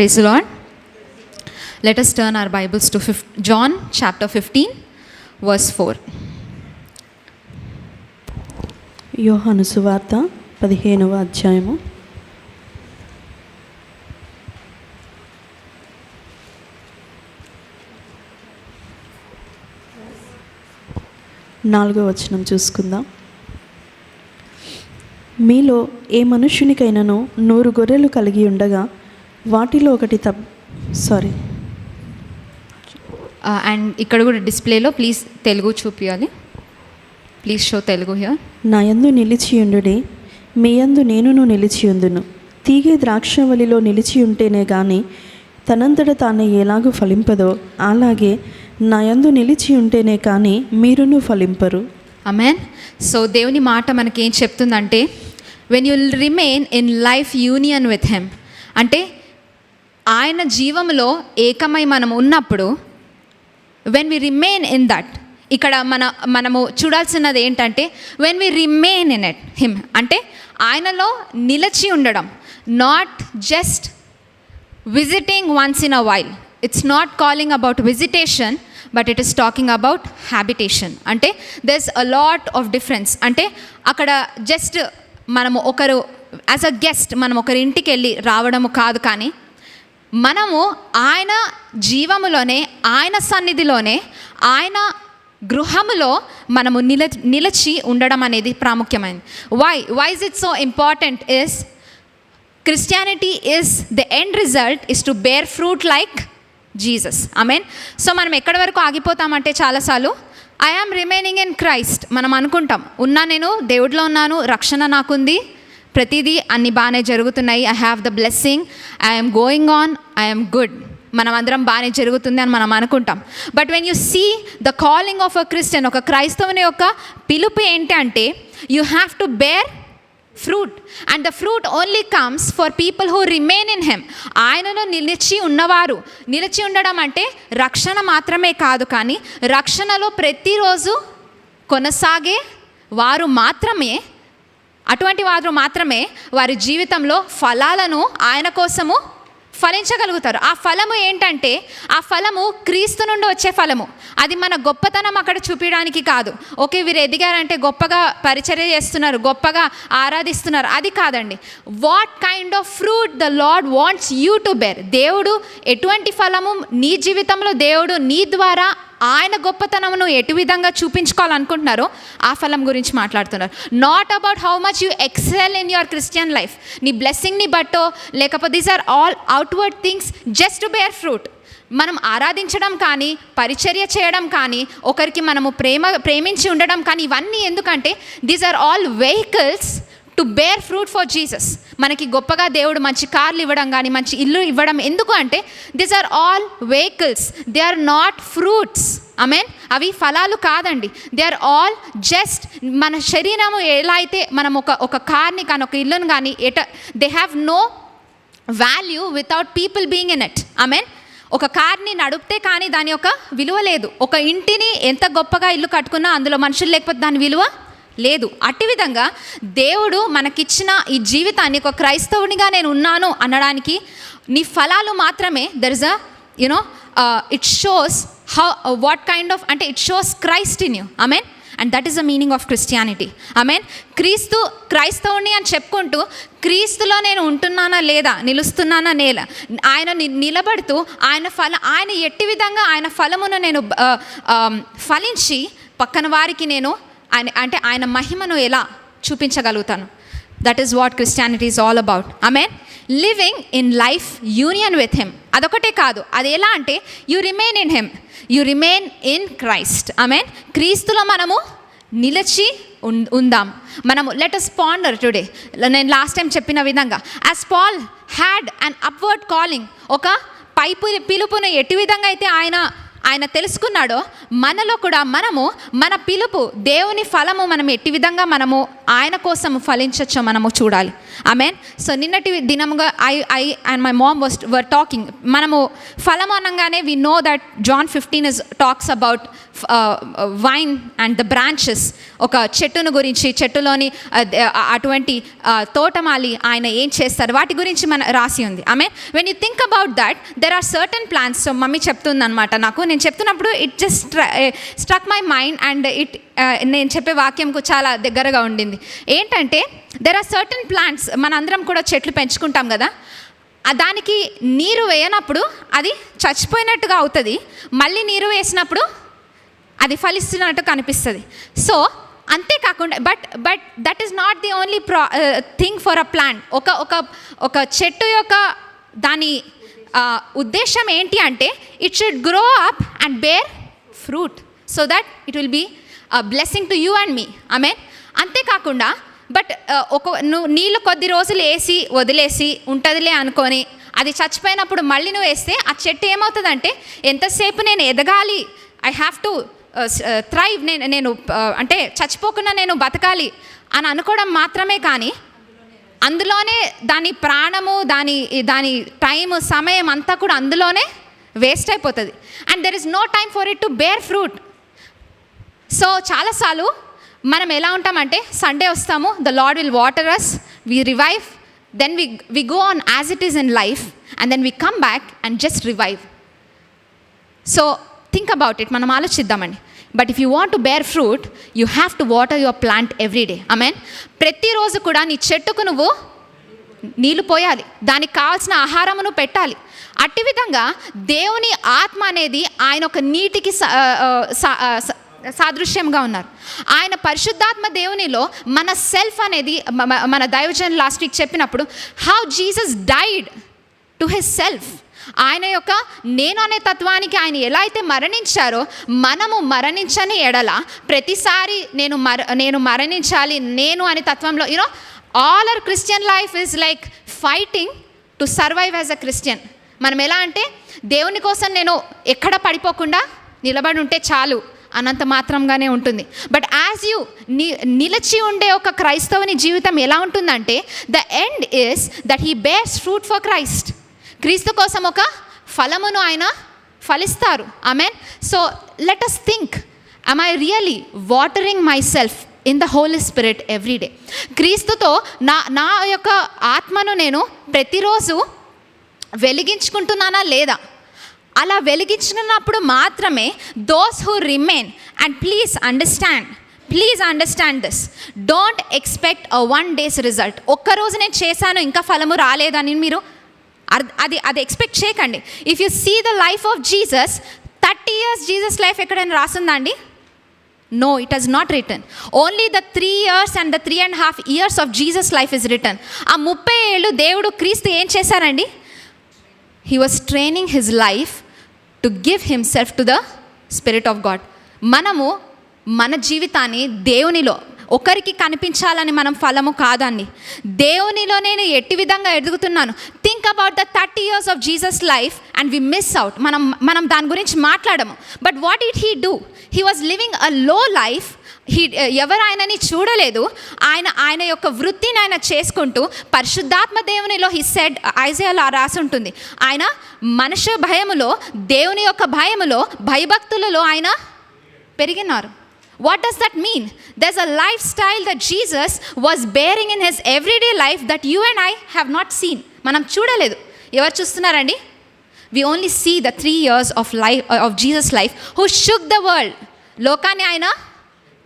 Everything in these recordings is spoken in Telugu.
Praise the Lord. Let us turn our Bibles to John chapter 15, verse 4. యోహాను సువార్త 15వ అధ్యాయము 4వ వచనం చూసుకుందాం. మీలో ఏ మనుష్యునికైనాను 100 గొర్రెలు కలిగి ఉండగా వాటిలో ఒకటి అండ్ ఇక్కడ కూడా డిస్ప్లేలో ప్లీజ్ తెలుగు చూపించాలి. Please show Telugu here. నా యందు నిలిచియుండుడి, మీ యందు నేనును నిలిచియుందును. తీగె ద్రాక్షవల్లిలో నిలిచి ఉంటేనే కానీ తనంతట తానే ఎలాగూ ఫలింపదో అలాగే నా యందు నిలిచి ఉంటేనే కానీ మీరును ఫలింపరు. ఆమేన్. సో దేవుని మాట మనకి ఏం చెప్తుందంటే, when you remain in life union with him, అంటే ఆయన జీవంలో ఏకమై మనం ఉన్నప్పుడు, when we remain in that, ఇక్కడ మనము చూడాల్సినది ఏంటంటే when we remain in it him, అంటే ఆయనలో నిలిచి ఉండడం. Not just visiting once in a while. It's not calling about visitation, but it is talking about habitation. అంటే there is a lot of difference. అంటే అక్కడ జస్ట్ మనము ఒకరు యాజ్ అ గెస్ట్ మనం ఒకరి ఇంటికి వెళ్ళి రావడము కాదు, కానీ మనము ఆయన జీవములోనే, ఆయన సన్నిధిలోనే, ఆయన గృహములో మనము నిలిచి ఉండడం అనేది ప్రాముఖ్యమైనది. Why is it so important is Christianity is the end result is to bear fruit like Jesus. Amen. So మనం ఎక్కడి వరకు ఆగిపోతామంటే చాలాసార్లు I am remaining in Christ మనం అనుకుంటాం. నేను దేవుడిలో ఉన్నాను, రక్షణ నాకుంది, ప్రతిదీ అన్ని బాగానే జరుగుతున్నాయి, I have the blessing, I'm going on, I'm good, మనం అందరం బాగానే జరుగుతుంది అని మనం అనుకుంటాం. But when you see the calling of a Christian, ఒక క్రైస్తవుని యొక్క పిలుపు ఏంటి అంటే you have to bear fruit, and the fruit only comes for people who remain in him. ఆయనలో నిలిచి ఉన్నవారు. నిలిచి ఉండడం అంటే రక్షణ మాత్రమే కాదు, కానీ రక్షణలో ప్రతిరోజు కొనసాగే వారు మాత్రమే, అటువంటి వారు మాత్రమే వారి జీవితంలో ఫలాలను ఆయన కోసము ఫలించగలుగుతారు. ఆ ఫలము ఏంటంటే, ఆ ఫలము క్రీస్తు నుండి వచ్చే ఫలము. అది మన గొప్పతనం అక్కడ చూపించడానికి కాదు. ఓకే, వీరు ఎదిగారంటే గొప్పగా పరిచర్య చేస్తున్నారు, గొప్పగా ఆరాధిస్తున్నారు, అది కాదండి. What kind of fruit the Lord wants you to bear. దేవుడు ఎటువంటి ఫలము నీ జీవితంలో, దేవుడు నీ ద్వారా ఆయన గొప్పతనమును ఎటు విధంగా చూపించుకోవాలనుకుంటున్నారో ఆ ఫలం గురించి మాట్లాడుతున్నారు. Not about how much you excel in your Christian life, నీ బ్లెస్సింగ్ని బట్టో, లేకపోతే these are all outward things just to bear fruit. మనం ఆరాధించడం కానీ, పరిచర్య చేయడం కానీ, ఒకరికి మనము ప్రేమించి ఉండడం కానీ, ఇవన్నీ ఎందుకంటే these are all vehicles to bear fruit for Jesus. మనకి గొప్పగా దేవుడు మంచి కార్లు ఇవ్వడం కానీ, మంచి ఇల్లు ఇవ్వడం ఎందుకు అంటే these are all vehicles, they are not fruits. Amen. అవి ఫలాలు కాదండి. దే ఆర్ ఆల్ జస్ట్ మన శరీరము ఎలా అయితే మనం ఒక కార్ని కానీ, ఒక ఇల్లును కానీ, they have no value without people being in it. Amen. ఒక కార్ని నడిపితే కానీ దాని యొక్క విలువ లేదు. ఒక ఇంటిని ఎంత గొప్పగా ఇల్లు కట్టుకున్నా అందులో మనుషులు లేకపోతే దాని విలువ లేదు. అట్టి విధంగా దేవుడు మనకిచ్చిన ఈ జీవితాన్ని, ఒక క్రైస్తవునిగా నేను ఉన్నాను అనడానికి నీ ఫలాలు మాత్రమే, there is it shows what kind of, అంటే it shows Christ in you. Amen. And that is the meaning of Christianity. Amen. క్రైస్తవుని అని చెప్పుకుంటూ క్రీస్తులో నేను ఉంటున్నానా లేదా, నిలుస్తున్నానా నేల, ఆయన నిలబడుతూ ఆయన ఎట్టి విధంగా ఆయన ఫలమును నేను ఫలించి పక్కన వారికి నేను ఆయన మహిమను ఎలా చూపించగలుగుతాను. That is what Christianity is all about. Amen. Living in life union with him. అదొకటే కాదు, అది ఎలా అంటే you remain in him, you remain in Christ. Amen. క్రీస్తులో మనము నిలిచి ఉందాం. మనము లెట్ us ponder టుడే. నేను లాస్ట్ టైం చెప్పిన విధంగా as Paul had an upward calling, ఒక పిలుపును ఎటు విధంగా అయితే ఆయన ఆయన తెలుసుకున్నాడో మనలో కూడా మనము మన పిలుపు దేవుని ఫలము మనం ఎట్టి విధంగా మనము ఆయన కోసం ఫలించచ్చో మనము చూడాలి. ఆమేన్. సో నిన్నటి దినముగా I and my mom were talking, మనము ఫలము అనగానే we know that John 15 talks about vine and the branches. ఒక చెట్టును గురించి, చెట్టులోని అటువంటి తోటమాలి ఆయన ఏం చేస్తారు వాటి గురించి మన రాసి ఉంది. Amen. When you think about that there are certain plants. So mummy చెప్తుంది అనమాట నాకు, నేను చెప్తున్నప్పుడు it just struck my mind and it నేను చెప్పే వాక్యంకు చాలా దగ్గరగా ఉండింది. ఏంటంటే దెర్ ఆర్ సర్టన్ ప్లాంట్స్, మనందరం కూడా చెట్లు పెంచుకుంటాం కదా, దానికి నీరు వేయనప్పుడు అది చచ్చిపోయినట్టుగా అవుతుంది, మళ్ళీ నీరు వేసినప్పుడు అది ఫలిస్తున్నట్టు కనిపిస్తుంది. సో అంతేకాకుండా but that is not the only thing for a plant. ఒక చెట్టు యొక్క దాని ఉద్దేశం ఏంటి అంటే it should grow up and bear fruit so that it will be blessing to you and me. Amen. అంతేకాకుండా నువ్వు నీళ్ళు కొద్ది రోజులు వేసి వదిలేసి ఉంటుందిలే అనుకొని అది చచ్చిపోయినప్పుడు మళ్ళీ నువ్వు వేస్తే ఆ చెట్టు ఏమవుతుందంటే ఎంతసేపు నేను ఎదగాలి, ఐ హ్యావ్ టు థ్రైవ్, నేను అంటే చచ్చిపోకుండా నేను బతకాలి అని అనుకోవడం మాత్రమే, కానీ అందులోనే దాని ప్రాణము, దాని టైము, సమయం అంతా కూడా అందులోనే వేస్ట్ అయిపోతుంది. And there is no time for it to bear fruit. So చాలాసార్లు మనం ఎలా ఉంటామంటే సండే వస్తాము, the Lord will water us, we revive, then we go on as it is in life and then we come back and just revive. So think about it, మనం ఆలోచిద్దామండి. But if you want to bear fruit you have to water your plant every day. Amen. ప్రతిరోజు కూడా నీ చెట్టుకు నువ్వు నీళ్లు పోయాలి, దానికి కావాల్సిన ఆహారమును పెట్టాలి. అట్టి విధంగా దేవుని ఆత్మ అనేది ఆయన ఒక నీటికి సాదృశ్యంగా ఉన్నారు. ఆయన పరిశుద్ధాత్మ దేవునిలో మన సెల్ఫ్ అనేది, మన దైవజన్ లాస్ట్ వీక్ చెప్పినప్పుడు how Jesus died to his self. ఆయన యొక్క నేను అనే తత్వానికి ఆయన ఎలా అయితే మరణించారో మనము మరణించని ఎడల ప్రతిసారి నేను మరణించాలి నేను అనే తత్వంలో all our Christian life is like fighting to survive as a Christian. మనం ఎలా అంటే దేవుని కోసం నేను ఎక్కడ పడిపోకుండా నిలబడి ఉంటే చాలు అనంత మాత్రంగానే ఉంటుంది. బట్ యాజ్ యూ నిలిచి ఉండే ఒక క్రైస్తవుని జీవితం ఎలా ఉంటుందంటే the end is that he bears fruit for Christ. క్రీస్తు కోసం ఒక ఫలమును ఆయన ఫలిస్తారు. Amen. So let us think, am I really watering myself in the Holy Spirit every day? క్రీస్తుతో నా యొక్క ఆత్మను నేను ప్రతిరోజు వెలిగించుకుంటున్నానా లేదా? అలా వెలిగించుకున్నప్పుడు మాత్రమే those who remain, and please understand this, don't expect a 1 days result. ఒక్కరోజు నేను చేశాను ఇంకా ఫలము రాలేదని మీరు అది ఎక్స్పెక్ట్ చేయకండి. If you see the life of Jesus, 30 years Jesus life ఎక్కడైనా రాసిందా అండి? No, it has not written. Only the 3 years and the 3.5 years of Jesus life is written. ఆ 30 ఏళ్ళు దేవుడు క్రీస్తు ఏం చేశారండి? He was training his life to give himself to the Spirit of God. మనము మన జీవితాన్ని దేవునిలో ఒకరికి కనిపించాలని మనం ఫలము కాదండి, దేవునిలో నేను ఎట్టి విధంగా ఎదుగుతున్నాను. Think about the 30 years of Jesus life and we miss out. మనం దాని గురించి మాట్లాడము. But what did he do? He was living a low life. ఎవరు ఆయనని చూడలేదు. ఆయన యొక్క వృత్తిని ఆయన చేసుకుంటూ పరిశుద్ధాత్మ దేవునిలో హీ సెడ్, ఐజాయాలో రాసి ఉంటుంది, ఆయన మనుష్య భయములో, దేవుని యొక్క భయములో, భయభక్తులలో ఆయన పెరిగినారు. What does that mean? There's a lifestyle that Jesus was bearing in his everyday life that you and I have not seen. మనం చూడలేదు. ఎవరు చూస్తున్నారండి? We only see the 3 years of life of Jesus' life who shook the world. లోకాన్ని ఆయన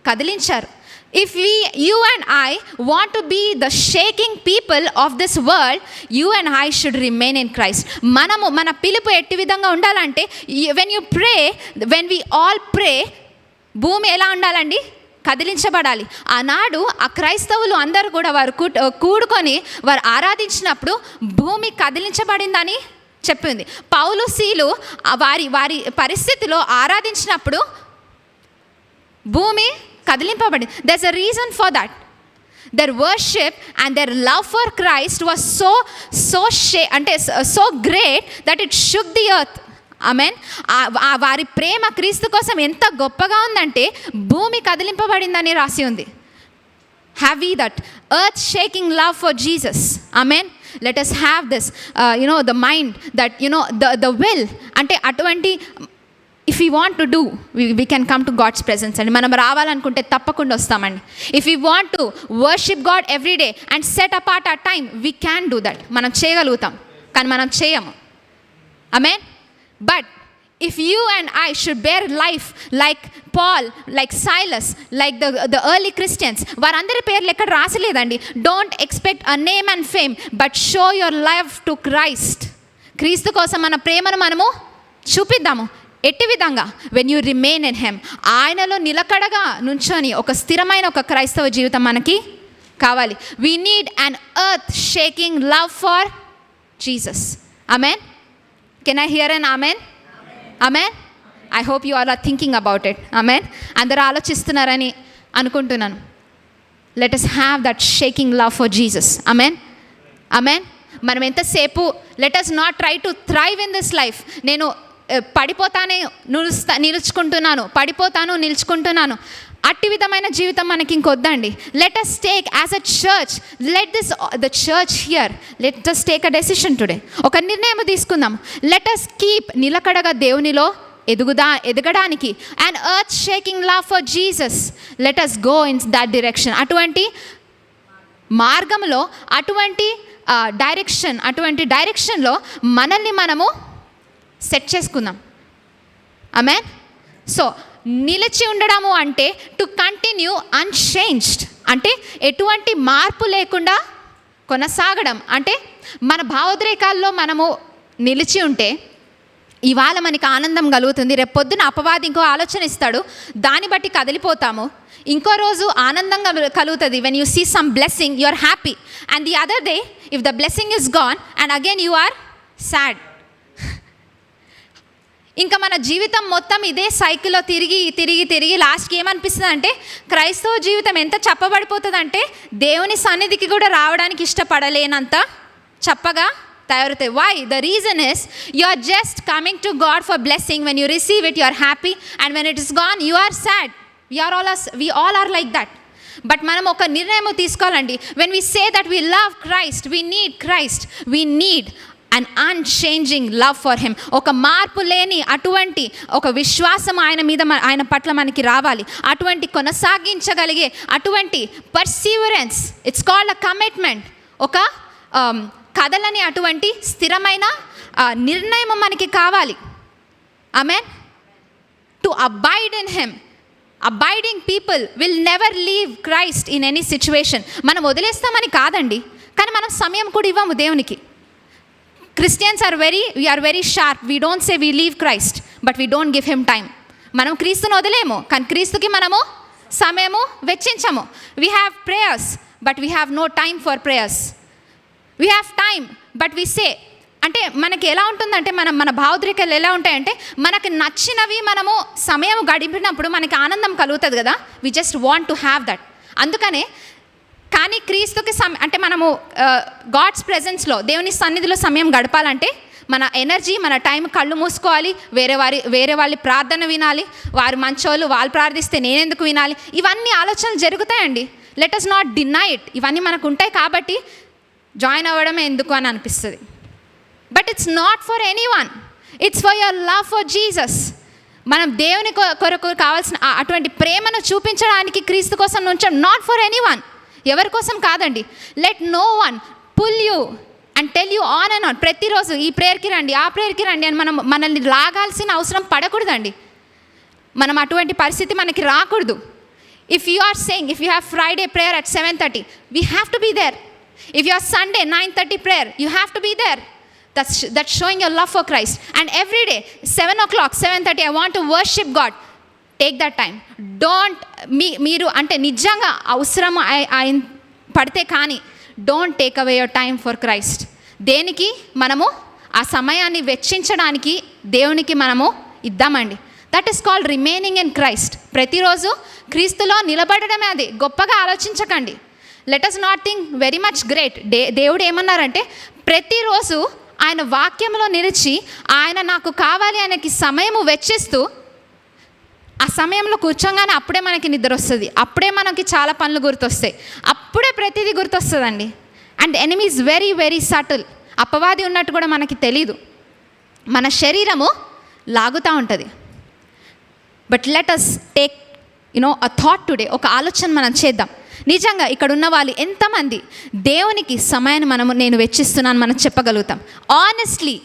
కదిలించారు. If you and I want to be the shaking people of this world, you and I should remain in Christ. మన పిలుపు ఎట్టి విధంగా ఉండాలంటే, when you pray, when we all pray, భూమి ఎలా ఉండాలండి? కదిలించబడాలి. ఆనాడు ఆ క్రైస్తవులు అందరూ కూడా వారు కూడుకొని వారు ఆరాధించినప్పుడు భూమి కదిలించబడిందని చెప్పింది. పౌలు సీలు వారి పరిస్థితిలో ఆరాధించినప్పుడు భూమి కదిలింపబడింది. There is a reason for that. Their worship and their love for Christ was so great that it shook the earth. Amen. వారి ప్రేమ క్రీస్తు కోసం ఎంత గొప్పగా ఉందంటే భూమి కదిలింపబడిందని రాసి ఉంది. Have we that earth shaking love for Jesus? Amen. Let us have this the mind that the will. అంటే అటువంటి if you want to do we can come to God's presence అండి. మనం రావాలనుకుంటే తప్పకుండా వస్తామండి. If you want to worship God every day and set apart a time, we can do that. మనం చేయగలుగుతాం, కానీ మనం చేయము. Amen. But if you and I should bear life like Paul, like Silas, like the early Christians, వారందరి పేర్లు ఎక్కడ రాసలేదండి. Don't expect a name and fame, but show your love to Christ. క్రీస్తు కోసం మన ప్రేమను మనము చూపిద్దాము. ఎట్టి విధంగా? When you remain in him. ఆయనలో నిలకడగా నుంచొని ఒక స్థిరమైన ఒక క్రైస్తవ జీవితం మనకి కావాలి. We need an earth shaking love for Jesus. Amen. Can I hear an amen? Amen. I hope you all are thinking about it. Amen. అందరూ ఆలోచిస్తున్నారని అనుకుంటున్నాను. Let us have that shaking love for Jesus. Amen. Amen. మనం ఎంతసేపు let us not try to thrive in this life. నేను పడిపోతానే నిలుచుకుంటున్నాను అట్టి విధమైన జీవితం మనకి ఇంకొద్దండి. Let us take as a church, let the church here, let us take a decision today. ఒక నిర్ణయం తీసుకుందాం. లెట్ us కీప్ నిలకడగా దేవునిలో ఎదగడానికి and earth shaking love for Jesus. Let us go in that direction. అటువంటి మార్గంలో, అటువంటి డైరెక్షన్లో మనల్ని మనము సెట్ చేసుకుందాం. ఆమెన్. సో నిలిచి ఉండడము అంటే టు కంటిన్యూ అన్చేంజ్డ్, అంటే ఎటువంటి మార్పు లేకుండా కొనసాగడం. అంటే మన భావోద్రేకాల్లో మనము నిలిచి ఉంటే ఇవాళ మనకి ఆనందం కలుగుతుంది, రేపు పొద్దున అపవాది ఇంకో ఆలోచన ఇస్తాడు, దాన్ని బట్టి కదిలిపోతాము. ఇంకో రోజు ఆనందంగా కలుగుతుంది. When you see some blessing you are happy, and the other day if the blessing is gone and again you are sad. ఇంకా మన జీవితం మొత్తం ఇదే సైకిల్లో తిరిగి లాస్ట్కి ఏమనిపిస్తుంది అంటే క్రైస్తవ జీవితం ఎంత చప్పబడిపోతుంది అంటే దేవుని సన్నిధికి కూడా రావడానికి ఇష్టపడలేనంత చప్పగా తయారవుతాయి. Why? The reason is you are just coming to God for blessing. When you receive it you are happy, and when it is gone you are sad. We all are like that. But మనం ఒక నిర్ణయం తీసుకోవాలండి. When we say that we love Christ, we need Christ, we need an unchanging love for him. ఒక మార్పు లేని అటువంటి ఒక విశ్వాసం ఆయన పట్ల మనకి రావాలి. అటువంటి కొనసాగించగలిగే అటువంటి perseverance, it's called a commitment. ఒక కదలని అటువంటి స్థిరమైన నిర్ణయం మనకి కావాలి. Amen. To abide in him. Abiding people will never leave Christ in any situation. మనం వదిలేస్తామని కాదండి, కానీ మనం సమయం కూడా ఇవ్వము దేవునికి. Christians are we are very sharp. We don't say we leave Christ, but we don't give him time. మనం క్రీస్తును వదిలేము, కానీ క్రీస్తుకి మనము సమయము వెచ్చించము. We have prayers, but we have no time for prayers. We have time, but we say, అంటే మనకి ఎలా ఉంటుందంటే మన భావోద్రేకాలు ఎలా ఉంటాయంటే మనకి నచ్చినవి మనము సమయం గడిపినప్పుడు మనకి ఆనందం కలుగుతుంది కదా. we just want to have that. అందుకనే కానీ క్రీస్తుకి అంటే మనము గాడ్స్ ప్రెజెన్స్లో, దేవుని సన్నిధిలో సమయం గడపాలంటే మన ఎనర్జీ, మన టైం కళ్ళు మూసుకోవాలి. వేరే వాళ్ళ ప్రార్థన వినాలి. వారు మంచోళ్ళు, వాళ్ళు ప్రార్థిస్తే నేనెందుకు వినాలి? ఇవన్నీ ఆలోచనలు జరుగుతాయండి. Let us not deny it. ఇవన్నీ మనకు ఉంటాయి కాబట్టి జాయిన్ అవ్వడమే ఎందుకు అని అనిపిస్తుంది. But it's not for anyone, it's for your love for Jesus. మనం దేవుని కొరకు కావాల్సిన అటువంటి ప్రేమను చూపించడానికి క్రీస్తు కోసం నుంచాం. నాట్ ఫర్ ఎనీ వన్, ఎవరి కోసం కాదండి. Let no one pull you and tell you on and on. ప్రతిరోజు ఈ ప్రేయర్కి రండి, ఆ ప్రేయర్కి రండి అని మనల్ని లాగాల్సిన అవసరం పడకూడదండి. మనం అటువంటి పరిస్థితి మనకి రాకూడదు. If you are saying, if you have Friday prayer at 7:30, we have to be there. If you are Sunday 9:30 prayer, you have to be there. That's showing your love for Christ. And every day 7 o'clock, 7:30 I want to worship God. Take that time. Don't మీరు అంటే నిజంగా అవసరం పడితే కానీ don't take away your time for Christ. దేనికి మనము ఆ సమయాన్ని వెచ్చించడానికి దేవునికి మనము ఇద్దామండి. That is called remaining in Christ. ప్రతిరోజు క్రీస్తులో నిలబడడమే. అది గొప్పగా ఆలోచించకండి. Let us not think very much great. దేవుడు ఏమన్నారంటే ప్రతిరోజు ఆయన వాక్యంలో నిలిచి ఆయన నాకు కావాలి ఆయనకి సమయము వెచ్చిస్తూ ఆ సమయంలో కూర్చోగానే అప్పుడే మనకి నిద్ర వస్తుంది, అప్పుడే మనకి చాలా పనులు గుర్తొస్తాయి, అప్పుడే ప్రతిదీ గుర్తొస్తుందండి. And enemy is very very subtle. అపవాది ఉన్నట్టు కూడా మనకి తెలీదు. మన శరీరము లాగుతూ ఉంటుంది. But let us take a thought today. ఒక ఆలోచన మనం చేద్దాం. నిజంగా ఇక్కడ ఉన్న వాళ్ళు ఎంతమంది దేవునికి సమయాన్ని నేను వెచ్చిస్తున్నాను మనం చెప్పగలుగుతాం? ఆనెస్ట్లీ,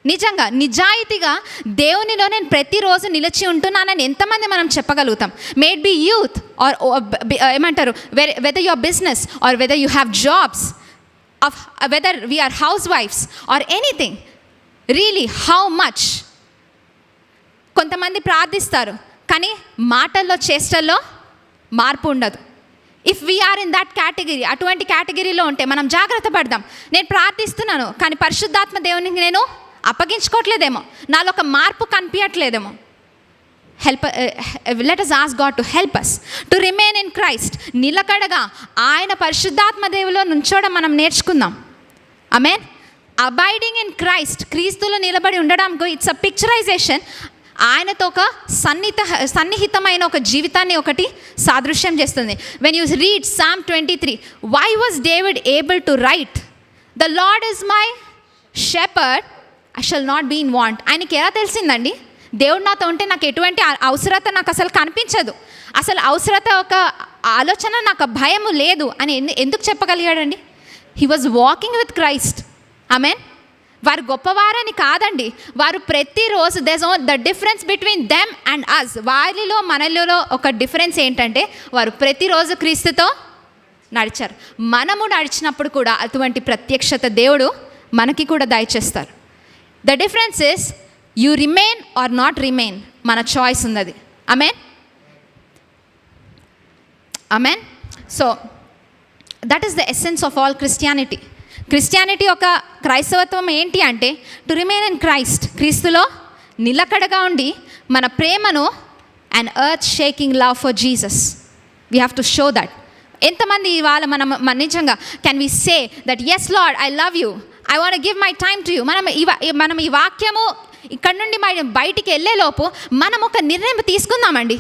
నిజంగా నిజాయితీగా దేవునిలో నేను ప్రతిరోజు నిలిచి ఉంటున్నానని ఎంతమంది మనం చెప్పగలుగుతాం? మేడ్ బి యూత్ ఆర్ ఏమంటారు, whether your business or whether you have jobs, of whether we are హౌస్ వైఫ్స్ or anything. Really how much? కొంతమంది ప్రార్థిస్తారు కానీ మాటల్లో చేష్టల్లో మార్పు ఉండదు. If we are in that category, అటువంటి కేటగిరీలో ఉంటే మనం జాగ్రత్త పడదాం. నేను ప్రార్థిస్తున్నాను కానీ పరిశుద్ధాత్మ దేవునికి నేను అప్పగించుకోవట్లేదేమో, నాలో ఒక మార్పు కనిపించట్లేదేమో. Let us ask God to help us to remain in Christ. నిలకడగా ఆయన పరిశుద్ధాత్మ దేవులో నుంచోడం మనం నేర్చుకుందాం. ఆమేన్. అబైడింగ్ ఇన్ క్రైస్ట్, క్రీస్తులో నిలబడి ఉండడానికి ఇట్స్ అ పిక్చరైజేషన్. ఆయనతో ఒక సన్నిహితమైన ఒక జీవితాన్ని ఒకటి సాదృశ్యం చేస్తుంది. When you read Psalm 23, why was David able to write, the Lord is my shepherd, I shall not be in want? ఆయనకి ఎలా తెలిసిందండి? దేవుడు నాతో ఉంటే నాకు ఎటువంటి అవసరత నాకు అసలు కనిపించదు, అసలు అవసరత ఒక ఆలోచన నాకు భయము లేదు అని ఎందుకు చెప్పగలిగాడండి? He was walking with Christ. Amen. వారు గొప్పవారని కాదండి, వారు ప్రతిరోజు the difference between them and us, వారిలో మనలో ఒక డిఫరెన్స్ ఏంటంటే వారు ప్రతిరోజు క్రీస్తుతో నడిచారు. మనము నడిచినప్పుడు కూడా అటువంటి ప్రత్యక్షత దేవుడు మనకి కూడా దయచేస్తారు. The difference is you remain or not remain, మన చాయిస్ ఉన్నది. Amen. Amen. So that is the essence of all Christianity. Christianity ఒక క్రైస్తవత్వం ఏంటి అంటే టు రిమైన్ ఇన్ క్రైస్ట్, క్రీస్తులో నిలకడగా ఉండి మన ప్రేమను and earth shaking love for Jesus we have to show that. ఎంతమంది ఇవాళ మన నిజంగా can we say that yes Lord I love you, I want give my time to you. మనం ఈ వాక్యము ఇక్కడ నుండి బయటికి వెళ్ళేలోపు మనం ఒక నిర్ణయం తీసుకుందామండి.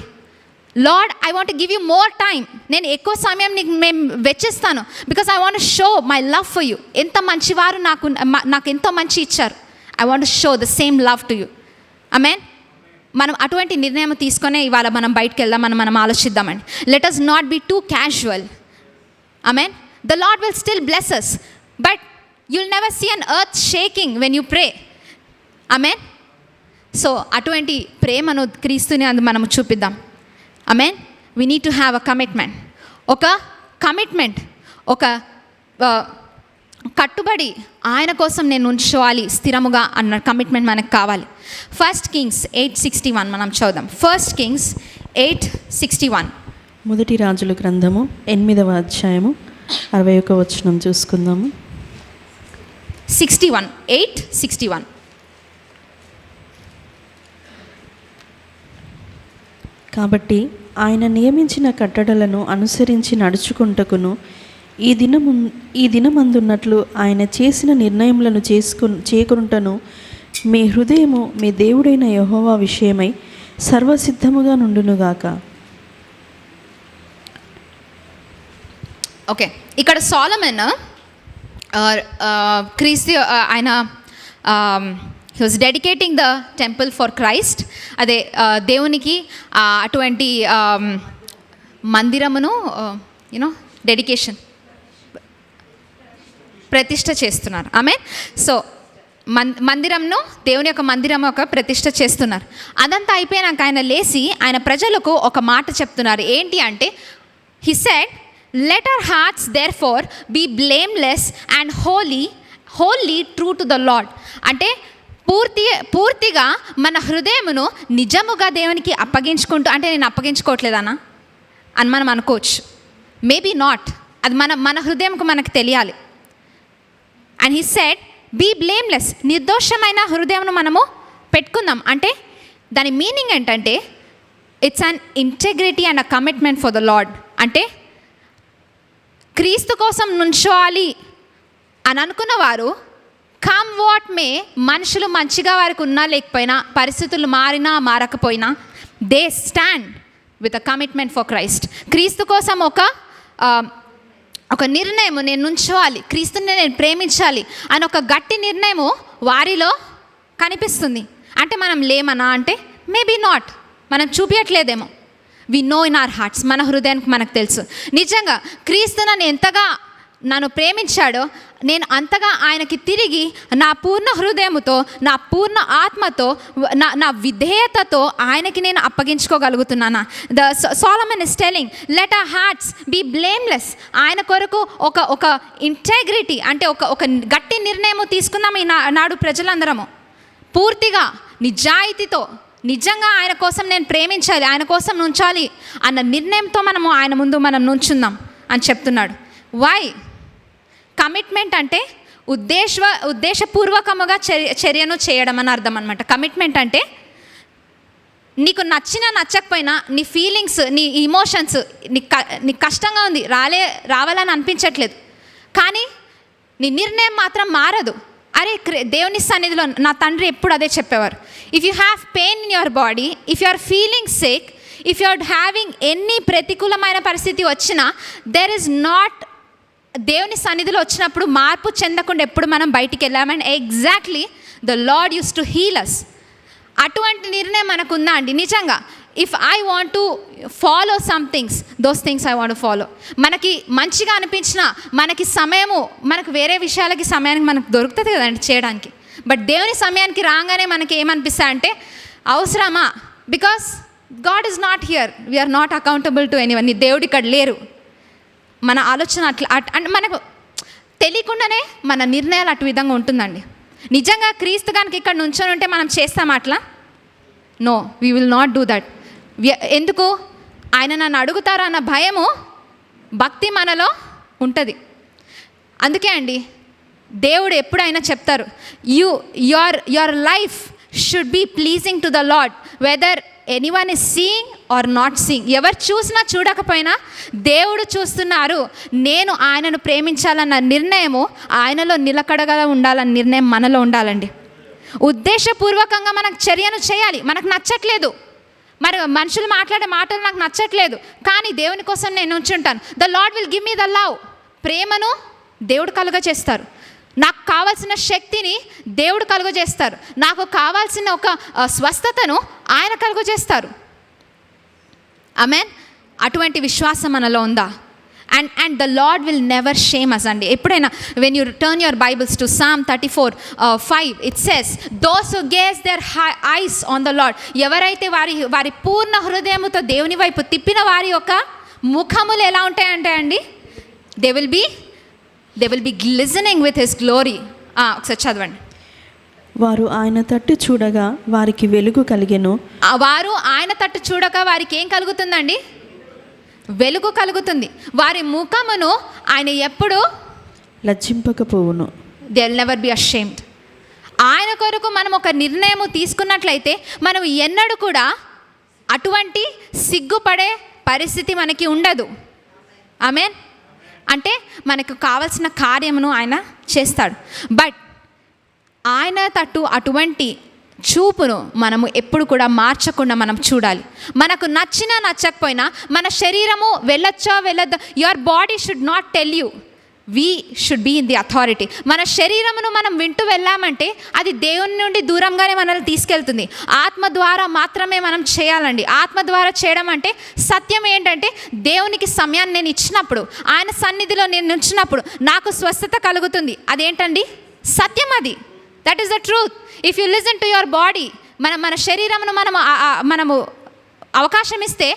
Lord I want give you more time, నేను ఎక్కువ సమయం మేము వెచ్చిస్తాను because I want show my love for you. ఎంత మంచివారు నాకు ఎంతో మంచి ఇచ్చారు, I want show the same love to you. Amen. మనం అటువంటి నిర్ణయం తీసుకునే ఇవాళ మనం బయటకు వెళ్దామని మనం ఆలోచిద్దామండి. Let us not be too casual. Amen. The Lord will still bless us, బట్ you'll never see an earth shaking when you pray. Amen. So అటువంటి ప్రేమను క్రీస్తుని మనము చూపిద్దాం. Amen. We need to have a commitment. ఒక కమిట్మెంట్, ఒక కట్టుబడి ఆయన కోసం నేను ఉంచుకోవాలి స్థిరముగా అన్న కమిట్మెంట్ మనకు కావాలి. 1 Kings 8:61 మనం చూద్దాం. 1 Kings 8:61. మొదటి రాజుల గ్రంథము 8వ అధ్యాయము 61వ వచనం చూసుకుందాము. 61, 8:61. కాబట్టి ఆయన నియమించిన కట్టడలను అనుసరించి నడుచుకుంటకును ఈ దినమందున్నట్లు ఆయన చేసిన నిర్ణయములను చేకునుటను మీ హృదయము మీ దేవుడైన యెహోవా విషయమై సర్వసిద్ధముగా నుండునుగాక. ఓకే, ఇక్కడ సొలొమన్ క్రీస్తు ఆయన he was dedicating the temple for Christ. అదే దేవునికి అటువంటి మందిరమును డెడికేషన్ ప్రతిష్ఠ చేస్తున్నారు. ఆమేన్. సో మందిరంను దేవుని యొక్క మందిరం ఒక ప్రతిష్ఠ చేస్తున్నారు. అదంతా అయిపోయినాక ఆయన లేచి ఆయన ప్రజలకు ఒక మాట చెప్తున్నారు. ఏంటి అంటే he said, let our hearts therefore be blameless and wholly true to the Lord. అంటే పూర్తిగా మన హృదయమును నిజముగా దేవునికి అప్పగించుకుంటూ, అంటే నేను అప్పగించుకోవట్లేదన్నా అని మనం అనుకోవచ్చు. మేబీ నాట్, అది మన హృదయంకు మనకు తెలియాలి. And he said be blameless, నిర్దోషమైన హృదయంను మనము పెట్టుకుందాం. అంటే దాని మీనింగ్ ఏంటంటే it's an integrity and a commitment for the Lord. అంటే క్రీస్తు కోసం నుంచోవాలి అని అనుకున్న వారు కమ్ వాట్ మే, మనుషులు మంచిగా వారికి ఉన్నా లేకపోయినా, పరిస్థితులు మారినా మారకపోయినా, they stand with a commitment for Christ. క్రీస్తు కోసం ఒక నిర్ణయం, నేను నుంచోవాలి, క్రీస్తుని నేను ప్రేమించాలి అని ఒక గట్టి నిర్ణయము వారిలో కనిపిస్తుంది. అంటే మనం లేమనా అంటే మేబీ నాట్, మనం చూపించట్లేదేమో. We know in our hearts, మన హృదయానికి మనకు తెలుసు. నిజంగా క్రీస్తు నన్ను ప్రేమించాడో, నేను అంతగా ఆయనకి తిరిగి నా పూర్ణ హృదయముతో, నా పూర్ణ ఆత్మతో, నా విధేయతతో ఆయనకి నేను అప్పగించుకోగలుగుతున్నానా? Solomon is telling, let our hearts be blameless. ఆయన కొరకు ఒక ఇంటెగ్రిటీ అంటే ఒక గట్టి నిర్ణయం తీసుకుందాం ఈ నాడు ప్రజలందరము. పూర్తిగా నిజాయితీతో, నిజంగా ఆయన కోసం నేను ప్రేమించాలి, ఆయన కోసం నుంచాలి అన్న నిర్ణయంతో ఆయన ముందు మనం నుంచుందాం అని చెప్తున్నాడు. వై? కమిట్మెంట్ అంటే ఉద్దేశపూర్వకముగా చర్యను చేయడం అని అర్థం అనమాట. కమిట్మెంట్ అంటే నీకు నచ్చకపోయినా, నీ ఫీలింగ్స్, నీ ఇమోషన్స్, నీకు కష్టంగా ఉంది, రావాలని అనిపించట్లేదు, కానీ నీ నిర్ణయం మాత్రం మారదు. అరే, దేవుని సన్నిధిలో నా తండ్రి ఎప్పుడు అదే చెప్పేవారు, if you have pain in your body, if you are feeling sick, if you are having ఎన్ని ప్రతికూలమైన పరిస్థితి వచ్చినా, దెర్ ఇస్ నాట్, దేవుని సన్నిధిలో వచ్చినప్పుడు మార్పు చెందకుండా ఎప్పుడు మనం బయటికి వెళ్ళామని exactly the Lord uses to heal us. అటువంటి నిర్ణయం మనకు ఉందా అండి? నిజంగా if I want to follow some things, those things I want to follow. మనకి మంచిగా అనిపించిన, మనకి సమయము, మనకు వేరే విషయాలకి సమయానికి మనకు దొరుకుతుంది కదండి చేయడానికి. బట్ దేవుని సమయానికి రాగానే మనకి ఏమనిపిస్తుంది అంటే, అవసరమా? Because God is not here, we are not accountable to anyone. నీ దేవుడు ఇక్కడ లేరు. మన ఆలోచన అంటే మనకు తెలియకుండానే మన నిర్ణయాలు అటు విధంగా ఉంటుందండి. నిజంగా క్రీస్తు కనుక ఇక్కడ నుంచొని ఉంటే మనం చేస్తాం అట్లా? No, we will not do that. ఎందుకు? ఆయన నన్ను అడుగుతారా అన్న భయము, భక్తి మనలో ఉంటుంది. అందుకే అండి దేవుడు ఎప్పుడైనా చెప్తారు, your life should be pleasing to the Lord whether anyone is seeing or not seeing. ఎవరు చూసినా చూడకపోయినా దేవుడు చూస్తున్నారు. నేను ఆయనను ప్రేమించాలన్న నిర్ణయము ఆయనలో నిలకడగా ఉండాలన్న నిర్ణయం మనలో ఉండాలండి. ఉద్దేశపూర్వకంగా మనకు చర్యను చేయాలి. మనకు నచ్చట్లేదు, మరి మనుషులు మాట్లాడే మాటలు నాకు నచ్చట్లేదు, కానీ దేవుని కోసం నేను ఉంచుంటాను. The Lord will give me the love. ప్రేమను దేవుడు కలుగజేస్తారు. నాకు కావాల్సిన శక్తిని దేవుడు కలుగజేస్తారు. నాకు కావాల్సిన ఒక స్వస్థతను ఆయన కలుగజేస్తారు. ఆమేన్. అటువంటి విశ్వాసం మనలో ఉందా? And the Lord will never shame us అండి. ఎప్పుడైనా when you turn your Bibles to Psalm 34:5 it says, those who gaze their eyes on the Lord. ఎవరైతే వారి పూర్ణ హృదయముతో దేవుని వైపు తిప్పిన వారి యొక్క ముఖములు ఎలా ఉంటాయంటే అండి, they will be glistening with his glory. ఒకసారి చదవండి. వారు ఆయన తట్టు చూడగా వారికి వెలుగు కలిగెను. వారు ఆయన తట్టు చూడగా వారికి ఏం కలుగుతుందండి? వెలుగు కలుగుతుంది. వారి ముఖమును ఆయన ఎప్పుడు లజ్జింపకపోవును. They will never be ashamed. ఆయన కొరకు మనం ఒక నిర్ణయం తీసుకున్నట్లయితే మనం ఎన్నడూ కూడా అటువంటి సిగ్గుపడే పరిస్థితి మనకి ఉండదు. ఆమేన్. అంటే మనకు కావాల్సిన కార్యమును ఆయన చేస్తాడు. బట్ ఆయన తట్టు అటువంటి చూపును మనము ఎప్పుడు కూడా మార్చకుండా మనం చూడాలి. మనకు నచ్చకపోయినా, మన శరీరము వెళ్ళొచ్చా వెళ్ళొద్దా, your body should not tell you, we should be in the authority. మన శరీరమును మనం వింటూ వెళ్ళామంటే అది దేవుని నుండి దూరంగానే మనల్ని తీసుకెళ్తుంది. ఆత్మ ద్వారా మాత్రమే మనం చేయాలండి. ఆత్మ ద్వారా చేయడం అంటే సత్యం ఏంటంటే, దేవునికి సమయాన్ని నేను ఇచ్చినప్పుడు, ఆయన సన్నిధిలో నేను ఉంచినప్పుడు నాకు స్వస్థత కలుగుతుంది. అదేంటండి? సత్యం. అది that is the truth. If you listen to your body, మన శరీరమును మనము అవకాశం ఇస్తే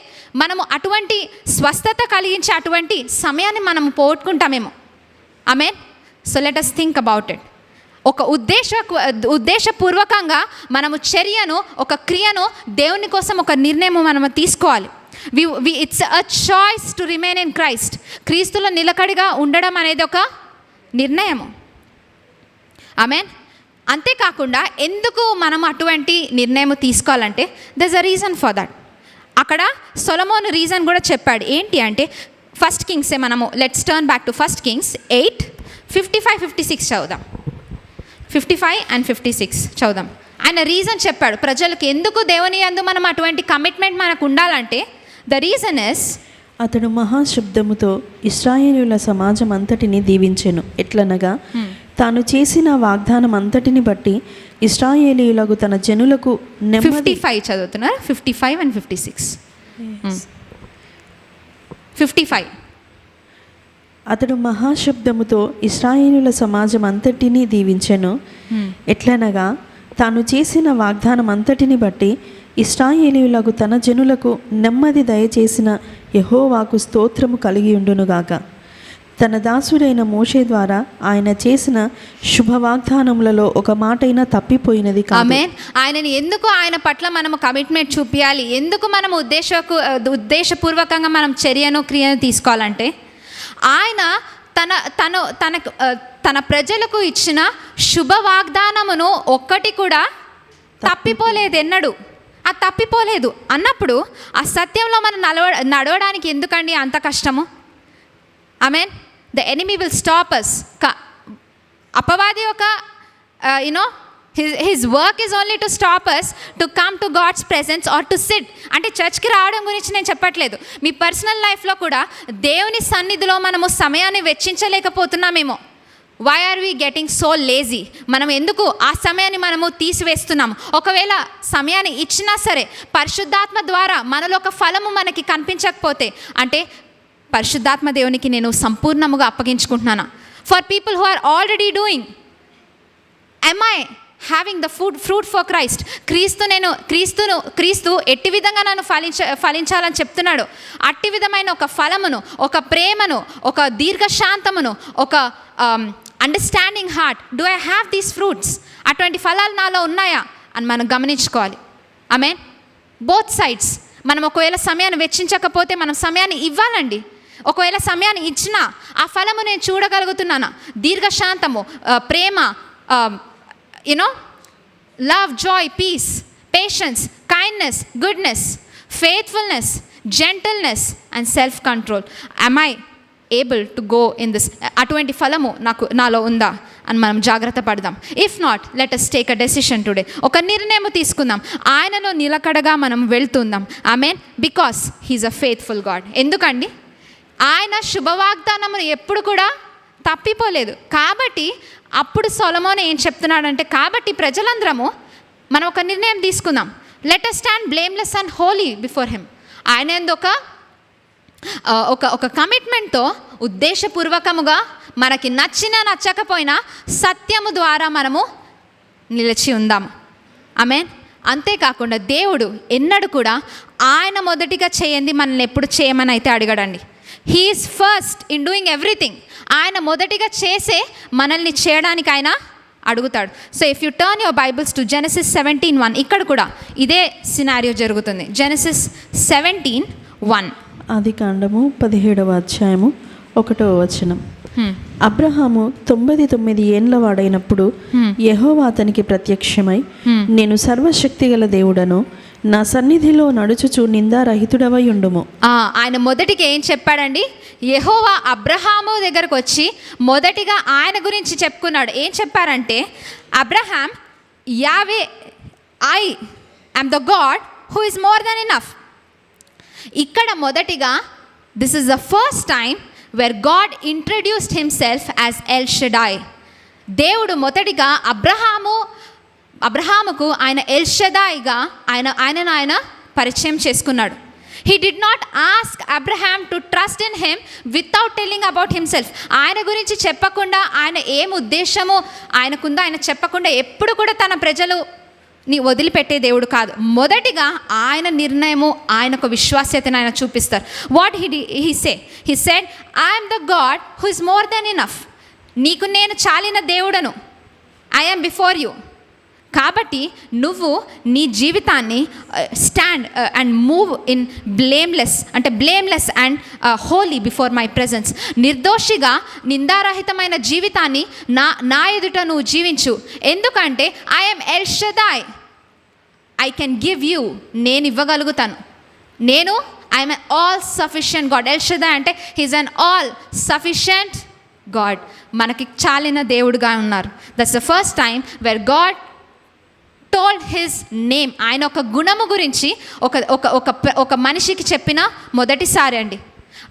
మనము అటువంటి స్వస్థత కలిగించే అటువంటి సమయాన్ని మనము పోగొట్టుకుంటామేమో. Amen. So let us think about it. ఒక ఉద్దేశపూర్వకంగా మనము చర్యను, ఒక క్రియను, దేవుని కోసం ఒక నిర్ణయం మనము తీసుకోవాలి. It's a choice to remain in Christ. క్రీస్తులో నిలకడగా ఉండడం అనేది ఒక నిర్ణయము. ఆమేన్. అంతేకాకుండా ఎందుకు మనం అటువంటి నిర్ణయం తీసుకోవాలంటే there is a reason for that. అక్కడ సొలొమోను రీజన్ కూడా చెప్పాడు. ఏంటి అంటే, ఫస్ట్ కింగ్సే మనము let's turn back to 1 Kings 8:55-56 చదువుదాం. 55 and 56 చదుదాం. ఆయన రీజన్ చెప్పాడు ప్రజలకు ఎందుకు దేవుని యందు మనం అటువంటి కమిట్మెంట్ మనకు ఉండాలంటే ద రీజన్ ఇస్, అతడు మహాశబ్దముతో ఇశ్రాయేలీయుల సమాజం అంతటిని దీవించెను. ఎట్లనగా తాను చేసిన వాగ్దానం అంతటిని బట్టి ఇశ్రాయేలీయులకు తన జనులకు 55 చదువుతున్నారు, 55 and 56. 55. అతడు మహాశబ్దముతో ఇశ్రాయేలీయుల సమాజం అంతటిని దీవించెను. ఎట్లనగా తాను చేసిన వాగ్దానం అంతటిని బట్టి ఇశ్రాయేలీయులకు తన జనులకు నెమ్మది దయచేసిన యెహోవాకు స్తోత్రము కలిగి ఉండునుగాక. తన దాసుడైన మోషే ద్వారా ఆయన చేసిన శుభవాగ్దానములలో ఒక మాటైనా తప్పిపోయినది కాదు. ఆమేన్. ఆయనని ఎందుకు ఆయన పట్ల మనము కమిట్మెంట్ చూపించాలి, ఎందుకు మనము ఉద్దేశపూర్వకంగా మనం చర్యను క్రియను తీసుకోవాలంటే ఆయన తన ప్రజలకు ఇచ్చిన శుభ వాగ్దానమును ఒక్కటి కూడా తప్పిపోలేదు ఎన్నడు. అది తప్పిపోలేదు అన్నప్పుడు ఆ సత్యంలో మనం నడవడానికి ఎందుకండి అంత కష్టము? Amen. The enemy will stop us. అపవాది యొక్క his work is only to stop us to come to God's presence or to sit. అంటే చర్చ్కి రావడం గురించి నేను చెప్పట్లేదు. మీ పర్సనల్ లైఫ్లో కూడా దేవుని సన్నిధిలో మనము సమయాన్ని వెచ్చించలేకపోతున్నామేమో. Why are we getting so lazy? మనం ఎందుకు ఆ సమయాన్ని మనము తీసివేస్తున్నాము? ఒకవేళ సమయాన్ని ఇచ్చినా సరే పరిశుద్ధాత్మ ద్వారా మనలో ఒక ఫలము మనకి కనిపించకపోతే అంటే పరిశుద్ధాత్మ దేవునికి నేను సంపూర్ణముగా అప్పగించుకుంటున్నాను. For people who are already doing, am I having the fruit for Christ? క్రీస్తు ఎట్టి విధంగా నన్ను ఫలించాలని చెప్తున్నాడు. అట్టి విధమైన ఒక ఫలమును, ఒక ప్రేమను, ఒక దీర్ఘశాంతమును, ఒక understanding heart, do I have these fruits? అటువంటి ఫలాలు నాలో ఉన్నాయా అని మనం గమనించుకోవాలి. ఆమేన్. Both sides. మనం ఒకవేళ సమయాన్ని వెచ్చించకపోతే మనం సమయాన్ని ఇవ్వాలండి. ఒకవేళ సమయాన్ని ఇచ్చినా ఆ ఫలము నేను చూడగలుగుతున్నానా? దీర్ఘశాంతము, ప్రేమ, love, joy, peace, patience, kindness, goodness, faithfulness, gentleness and self-control. Am I able to go in this? అటువంటి ఫలము నాలో ఉందా అని మనం జాగ్రత్త పడదాం. If not, let us take a decision today. ఒక నిర్ణయం తీసుకుందాం. ఆయనలో నిలకడగా మనం వెళ్తుందాం. Amen. Because he's a faithful God. ఎందుకండి ఆయన శుభవాగ్దానమును ఎప్పుడు కూడా తప్పిపోలేదు. కాబట్టి అప్పుడు సొలొమోను ఏం చెప్తున్నాడంటే, కాబట్టి ప్రజలందరము మనం ఒక నిర్ణయం తీసుకుందాం. Let us stand blameless and holy before him. ఆయన ఒక కమిట్మెంట్తో ఉద్దేశపూర్వకముగా మనకి నచ్చకపోయినా సత్యము ద్వారా మనము నిలిచి ఉందాము. ఆమేన్. అంతేకాకుండా దేవుడు ఎన్నడూ కూడా ఆయన మొదటిగా చేయండి మనల్ని ఎప్పుడు చేయమని అయితే అడగడండి. He's first in doing everything. ఆయన మొదటిగా చేసే మనల్ని చేయడానికి ఆయన అడుగుతాడు. So if you turn your Bibles to Genesis 17:1, ఇక్కడ కూడా ఇదే సినారియో జరుగుతుంది. జెనసిస్ 17:1. ఆదికాండము 17వ అధ్యాయము 1వ వచనం. అబ్రహాము 99 ఏండ్ల వాడైనప్పుడు యెహోవా అతనికి ప్రత్యక్షమై, నేను సర్వశక్తి గల దేవుడను, నా సన్నిధిలో నడుచుచు నిందారహితుడవై ఉండుము. ఆయన మొదటిగా ఏం చెప్పాడండి? యెహోవా అబ్రహాము దగ్గరకు వచ్చి మొదటిగా ఆయన గురించి చెప్పుకున్నాడు. ఏం చెప్పారంటే, అబ్రహాం, యావే, I am the God who is more than enough. ఇక్కడ మొదటిగా this is the first time where God introduced himself as El Shaddai. దేవుడు మొదటిగా అబ్రహాముకు ఆయన ఎల్ షదాయిగా ఆయన పరిచయం చేసుకున్నాడు. He did not ask Abraham to trust in him without telling about himself. ఆయన గురించి చెప్పకుండా, ఆయన ఏం ఉద్దేశము ఆయనకుందో ఆయన చెప్పకుండా ఎప్పుడు కూడా తన ప్రజలుని వదిలిపెట్టే దేవుడు కాదు. మొదటిగా ఆయన నిర్ణయము, ఆయనకు విశ్వాస్యతను ఆయన చూపిస్తారు. What he said, I am the God who is more than enough. నీకు నేను చాలిన దేవుడను. I am before you. కాబట్టి నువ్వు నీ జీవితాన్ని stand and move in blameless and holy before my presence. నిర్దోషిగా నిందారహితమైన జీవితాన్ని నా ఎదుట నువ్వు జీవించు. ఎందుకంటే I'm El Shaddai. I can give you. నేను ఇవ్వగలుగుతాను. I'm an all sufficient God. El Shaddai అంటే he's an all sufficient God మనకి చాలిన దేవుడుగా ఉన్నారు. That's the first time where God told his name. ఆయన ఒక గుణము గురించి ఒక మనిషికి చెప్పిన మొదటిసారి అండి.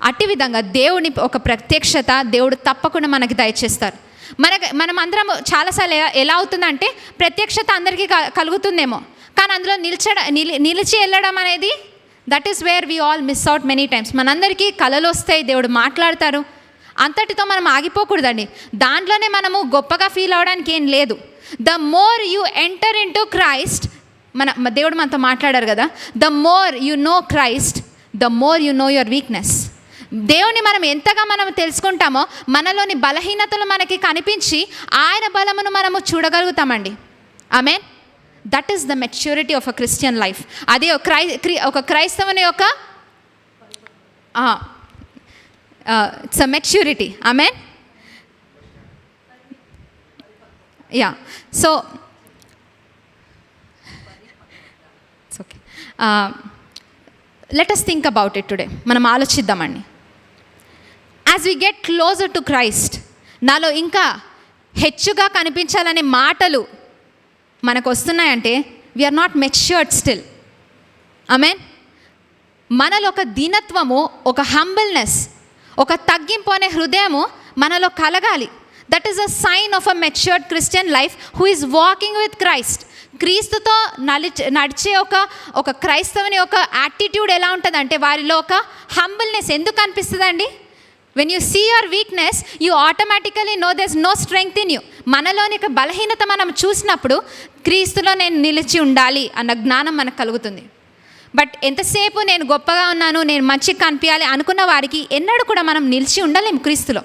అట్టి విధంగా దేవుని ఒక ప్రత్యక్షత దేవుడు తప్పకుండా మనకి దయచేస్తారు. మనం అందరం చాలాసార్లు ఎలా అవుతుందంటే ప్రత్యక్షత అందరికీ కలుగుతుందేమో, కానీ అందులో నిలిచి వెళ్ళడం అనేది that is where we all miss out many times. మనందరికీ కలలు వస్తాయి, దేవుడు మాట్లాడతారు, అంతటితో మనం ఆగిపోకూడదండి. దాంట్లోనే మనము గొప్పగా ఫీల్ అవ్వడానికి ఏం లేదు. The more you enter in to Christ, దేవుడు మనతో మాట్లాడారు కదా, the more you know Christ the more you know your weakness. దేవుని మనం ఎంతగా మనం తెలుసుకుంటామో మనలోని బలహీనతలు మనకి కనిపించి ఆయన బలమును మనము చూడగలుగుతామండి. Amen. That is the maturity of a Christian life. అది ఒక క్రైస్తవుని యొక్క it's a maturity. Amen. Yeah, so it's okay. Let us think about it today. మనం ఆలోచిద్దామండి. As we get closer to Christ, నాలో ఇంకా హెచ్చుగా కనిపించాలనే మాటలు మనకు వస్తున్నాయంటే we're not matured still. Amen. మనలో ఒక దీనత్వము, ఒక హంబుల్నెస్, ఒక తగ్గింపు అనే హృదయము మనలో కలగాలి. That is a sign of a matured Christian life who is walking with Christ. క్రీస్తుతో నడిచే ఒక క్రైస్తవుని ఒక యాటిట్యూడ్ ఎలా ఉంటుందంటే వారిలో ఒక హంబుల్నెస్ ఎందుకు అనిపిస్తుందండి? When you see your weakness you automatically know there is no strength in you. మనలోని ఒక బలహీనత మనం చూసినప్పుడు క్రీస్తులో నేను నిలిచి ఉండాలి అన్న జ్ఞానం మనకు కలుగుతుంది. బట్ ఎంతసేపు నేను గొప్పగా ఉన్నాను, నేను మంచిగా కనిపించాలి అనుకున్న వారికి ఎన్నడూ కూడా మనం నిలిచి ఉండలేము క్రీస్తులో.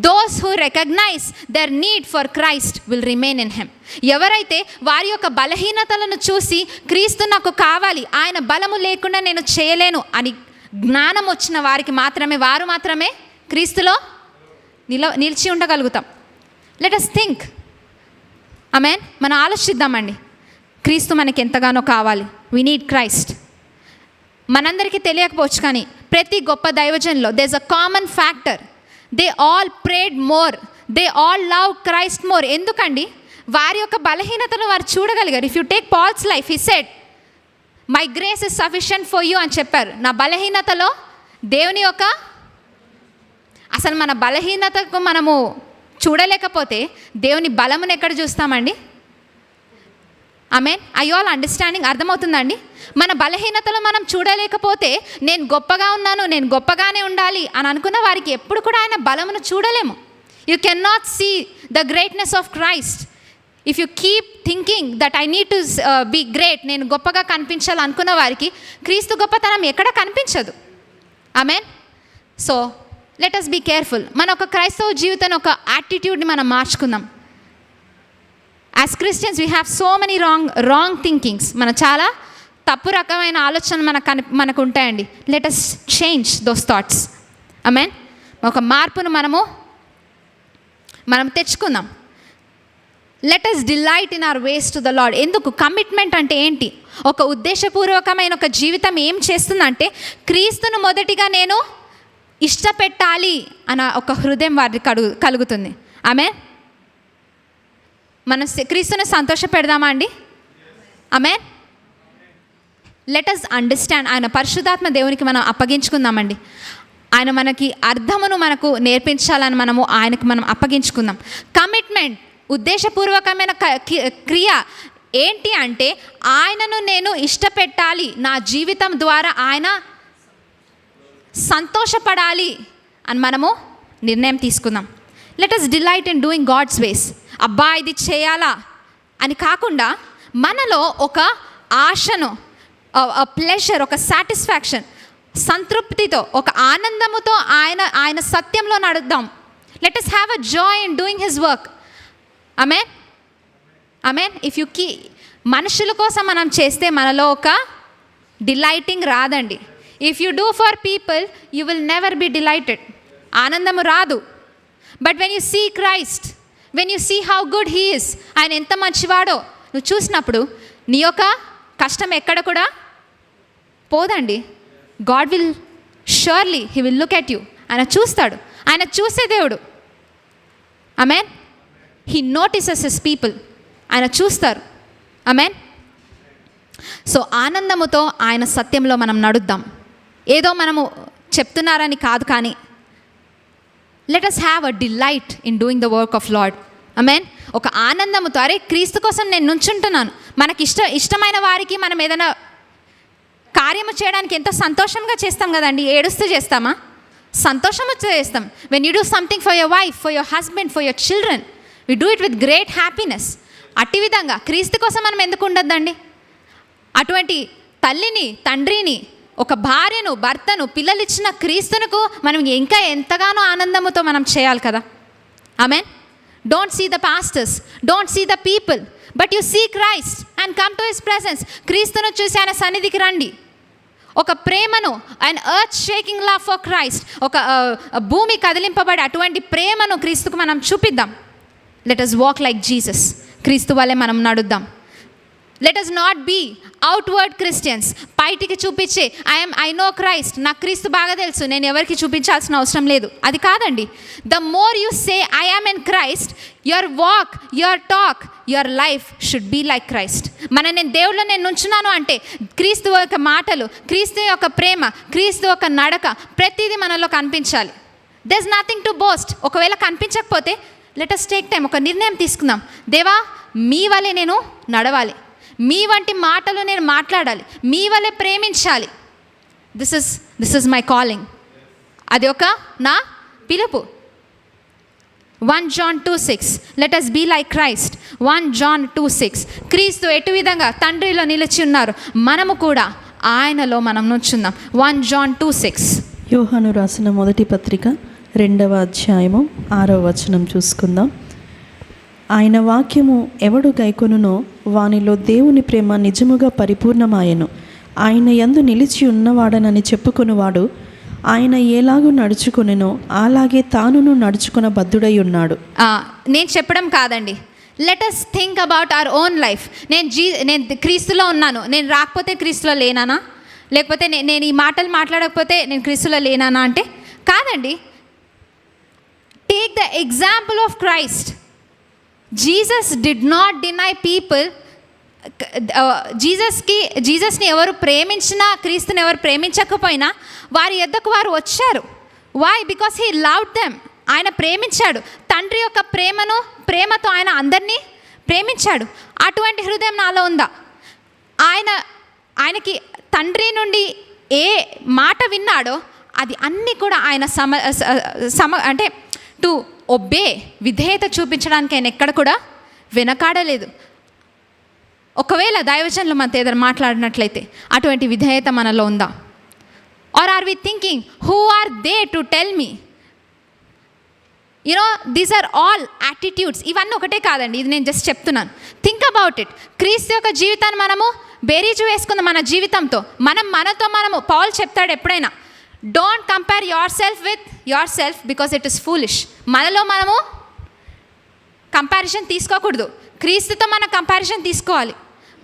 Those who recognize their need for Christ will remain in him. ఎవరైతే వారి యొక్క బలహీనతలను చూసి క్రీస్తు నాకు కావాలి, ఆయన బలము లేకుండా నేను చేయలేను అని జ్ఞానం వచ్చిన వారికి వారు మాత్రమే క్రీస్తులో నిలిచి ఉండగలుగుతాం. Let us think. ఆమేన్. మనం ఆలోచిద్దామండి. క్రీస్తు మనకి ఎంతగానో కావాలి. We need Christ. మనందరికీ తెలియకపోవచ్చు కానీ ప్రతి గొప్ప దైవజనులో there is a common factor. They all prayed more, they all love Christ more. ఎందుకండి? వారి యొక్క బలహీనతను వారు చూడగలిగారు. If you take Paul's life, he said my grace is sufficient for you అని చెప్పారు. నా బలహీనతలో దేవుని యొక్క అసలు మన బలహీనతకు మనము చూడలేకపోతే దేవుని బలమును ఎక్కడ చూస్తామండి? ఆమేన్. I all understanding? అర్థమవుతుందండి? మన బలహీనతలు మనం చూడలేకపోతే నేను గొప్పగా ఉన్నాను, నేను గొప్పగానే ఉండాలి అని అనుకున్న వారికి ఎప్పుడు కూడా ఆయన బలమును చూడలేము. You can not see the greatness of Christ if you keep thinking that I need to be great, నేను గొప్పగా కనిపించాలి అనుకున్న వారికి క్రీస్తు గొప్పతనం ఎక్కడ కనిపించదు. Amen. So let us be careful. మన ఒక క్రైస్తవ జీవితం ఒక యాటిట్యూడ్ని మనం మార్చుకుందాం. As Christians we have so many wrong thinkings. మన చాలా తప్పు రకమైన ఆలోచనలు మనకు ఉంటాయండి. Let us change those thoughts. Amen. ఒక మార్పును మనం తెచ్చుకుందాం. Let us delight in our ways to the lord. ఎందుకు? కమిట్మెంట్ అంటే ఏంటి? ఒక ఉద్దేశపూర్వకమైన ఒక జీవితం ఏం చేస్తుందంటే క్రీస్తును మొదటిగా నేను ఇష్టపెట్టాలి అన్న ఒక హృదయం వారికి కలుగుతుంది. ఆమేన్. మనం క్రీస్తుని సంతోష పెడదామా అండి? ఆమేన్. Let us understand. ఆయన పరిశుద్ధాత్మ దేవునికి మనం అప్పగించుకుందామండి. ఆయన మనకి అర్థమును మనకు నేర్పించాలని ఆయనకు మనం అప్పగించుకుందాం. కమిట్మెంట్, ఉద్దేశపూర్వకమైన క్రియ ఏంటి అంటే ఆయనను నేను ఇష్టపెట్టాలి, నా జీవితం ద్వారా ఆయన సంతోషపడాలి అని మనము నిర్ణయం తీసుకుందాం. Let us delight in doing God's ways. అబ్బా ఇది చేయాలా అని కాకుండా మనలో ఒక ఆశను, ప్లెజర్, ఒక సాటిస్ఫాక్షన్, సంతృప్తితో, ఒక ఆనందముతో ఆయన సత్యంలో నడుద్దాం. Let us have a joy in doing his work. Amen. Amen. If you మనుషుల కోసం మనం చేస్తే మనలో ఒక డిలైటింగ్ రాదండి. If you do for people you will never be delighted. ఆనందము రాదు. But when you see Christ, when you see how good he is, ఆయన ఎంత మంచివాడో నువ్వు చూసినప్పుడు నీ యొక్క కష్టం ఎక్కడ కూడా పోదండి. God will surely he will look at you. ఆయన చూస్తాడు. ఆయన చూసే దేవుడు. Amen. He notices his people. ఆయన చూస్తారు. ఆమెన్. సో ఆనందముతో ఆయన సత్యంలో మనం నడుద్దాం. ఏదో మనము చెప్తున్నారని కాదు, కానీ let us have a delight in doing the work of lord. Amen. ఒక ఆనందముతో, అరే క్రీస్తు కోసం నేను నుంచుంటున్నాను. మనకి ఇష్టమైన వారికి మనం ఏదైనా కార్యము చేయడానికి ఎంతో సంతోషంగా చేస్తాం కదండి. ఏడుస్తూ చేస్తామా? సంతోషము చేస్తాం. When you do something for your wife, for your husband, for your children, we do it with great happiness. అట్టి విధంగా క్రీస్తు కోసం మనం ఎందుకు ఉండొద్దండి? అటువంటి తల్లిని, తండ్రిని, ఒక భార్యను, భర్తను, పిల్లలిచ్చిన క్రీస్తునకు మనం ఇంకా ఎంతగానో ఆనందముతో మనం చేయాలి కదా. Amen. Don't see the pastors, don't see the people, but you see Christ and come to his presence. క్రీస్తును చూసి ఆయన సన్నిధికి రండి. ఒక ప్రేమను, and earth shaking love for Christ, ఒక భూమి కదిలింపబడి అటువంటి ప్రేమను క్రీస్తుకు మనం చూపిద్దాం. Let us walk like Jesus. క్రీస్తు వల్లే మనం నడుద్దాం. Let us not be outward Christians. బయటికి చూపించే ఐ నో క్రైస్ట్, నాకు క్రీస్తు బాగా తెలుసు, నేను ఎవరికి చూపించాల్సిన అవసరం లేదు, అది కాదండి. The more you say I am in Christ, your walk, your talk, your life should be like Christ. నేను దేవుళ్ళో నేను నుంచున్నాను అంటే క్రీస్తు యొక్క మాటలు, క్రీస్తు యొక్క ప్రేమ, క్రీస్తు యొక్క నడక ప్రతిదీ మనలో కనిపించాలి. There is nothing to boast. ఒకవేళ కనిపించకపోతే లెట్ us టేక్ టైం, ఒక నిర్ణయం తీసుకుందాం. దేవా, మీ వల్లే నేను నడవాలి, మీ వంటి మాటలు నేను మాట్లాడాలి, మీ వల్లే ప్రేమించాలి. This is my calling. అది ఒక నా పిలుపు. 1 John 2:6 let us be like Christ. 1 John 2:6 క్రీస్తు ఎటు విధంగా తండ్రిలో నిలిచి ఉన్నారు, మనము కూడా ఆయనలో మనం నుంచుందాం. 1 John 2:6. యోహాను రాసిన మొదటి పత్రిక 2వ అధ్యాయము 6వ వచనం చూసుకుందాం. ఆయన వాక్యము ఎవడు గైకొనునో వానిలో దేవుని ప్రేమ నిజముగా పరిపూర్ణమాయెను. ఆయన యందు నిలిచి ఉన్నవాడనని చెప్పుకొనువాడు ఆయన ఎలాగూ నడుచుకొనెనో అలాగే తానును నడుచుకొన బద్ధుడై ఉన్నాడు. నేను చెప్పడం కాదండి. Let us think about our own life. నేను క్రీస్తులో ఉన్నాను, నేను రాకపోతే క్రీస్తులో లేనానా? లేకపోతే నేను ఈ మాటలు మాట్లాడకపోతే నేను క్రీస్తులో లేనానా అంటే కాదండి. Take the example of Christ. Jesus did not deny people. జీసస్ని ఎవరు ప్రేమించినా, క్రీస్తుని ఎవరు ప్రేమించకపోయినా వారి యొద్దకు వారు వచ్చారు. Why? Because he loved them. ఆయన ప్రేమించాడు. తండ్రి యొక్క ప్రేమతో ఆయన అందరినీ ప్రేమించాడు. అటువంటి హృదయం నాలో ఉందా? ఆయనకి తండ్రి నుండి ఏ మాట విన్నాడో అది అన్నీ కూడా ఆయన అంటే టు ఒబే, విధేయత చూపించడానికి ఆయన ఎక్కడ కూడా వెనకాడలేదు. ఒకవేళ దైవజనులు మనతో ఏదైనా మాట్లాడినట్లయితే అటువంటి విధేయత మనలో ఉందా? Are are we thinking who are they to tell me? These are all attitudes. ఇవన్నీ ఒకటే కాదండి, ఇది నేను జస్ట్ చెప్తున్నాను. Think about it. క్రీస్తు యొక్క జీవితాన్ని మనము బేరీజు వేసుకుందాం మన జీవితంతో. మనము పౌలు చెప్తాడు ఎప్పుడైనా, don't compare your self with your self because it is foolish. మనలో మనము కంపారిజన్ తీసుకోకూడదు, క్రీస్తుతో మనం కంపారిజన్ తీసుకోవాలి.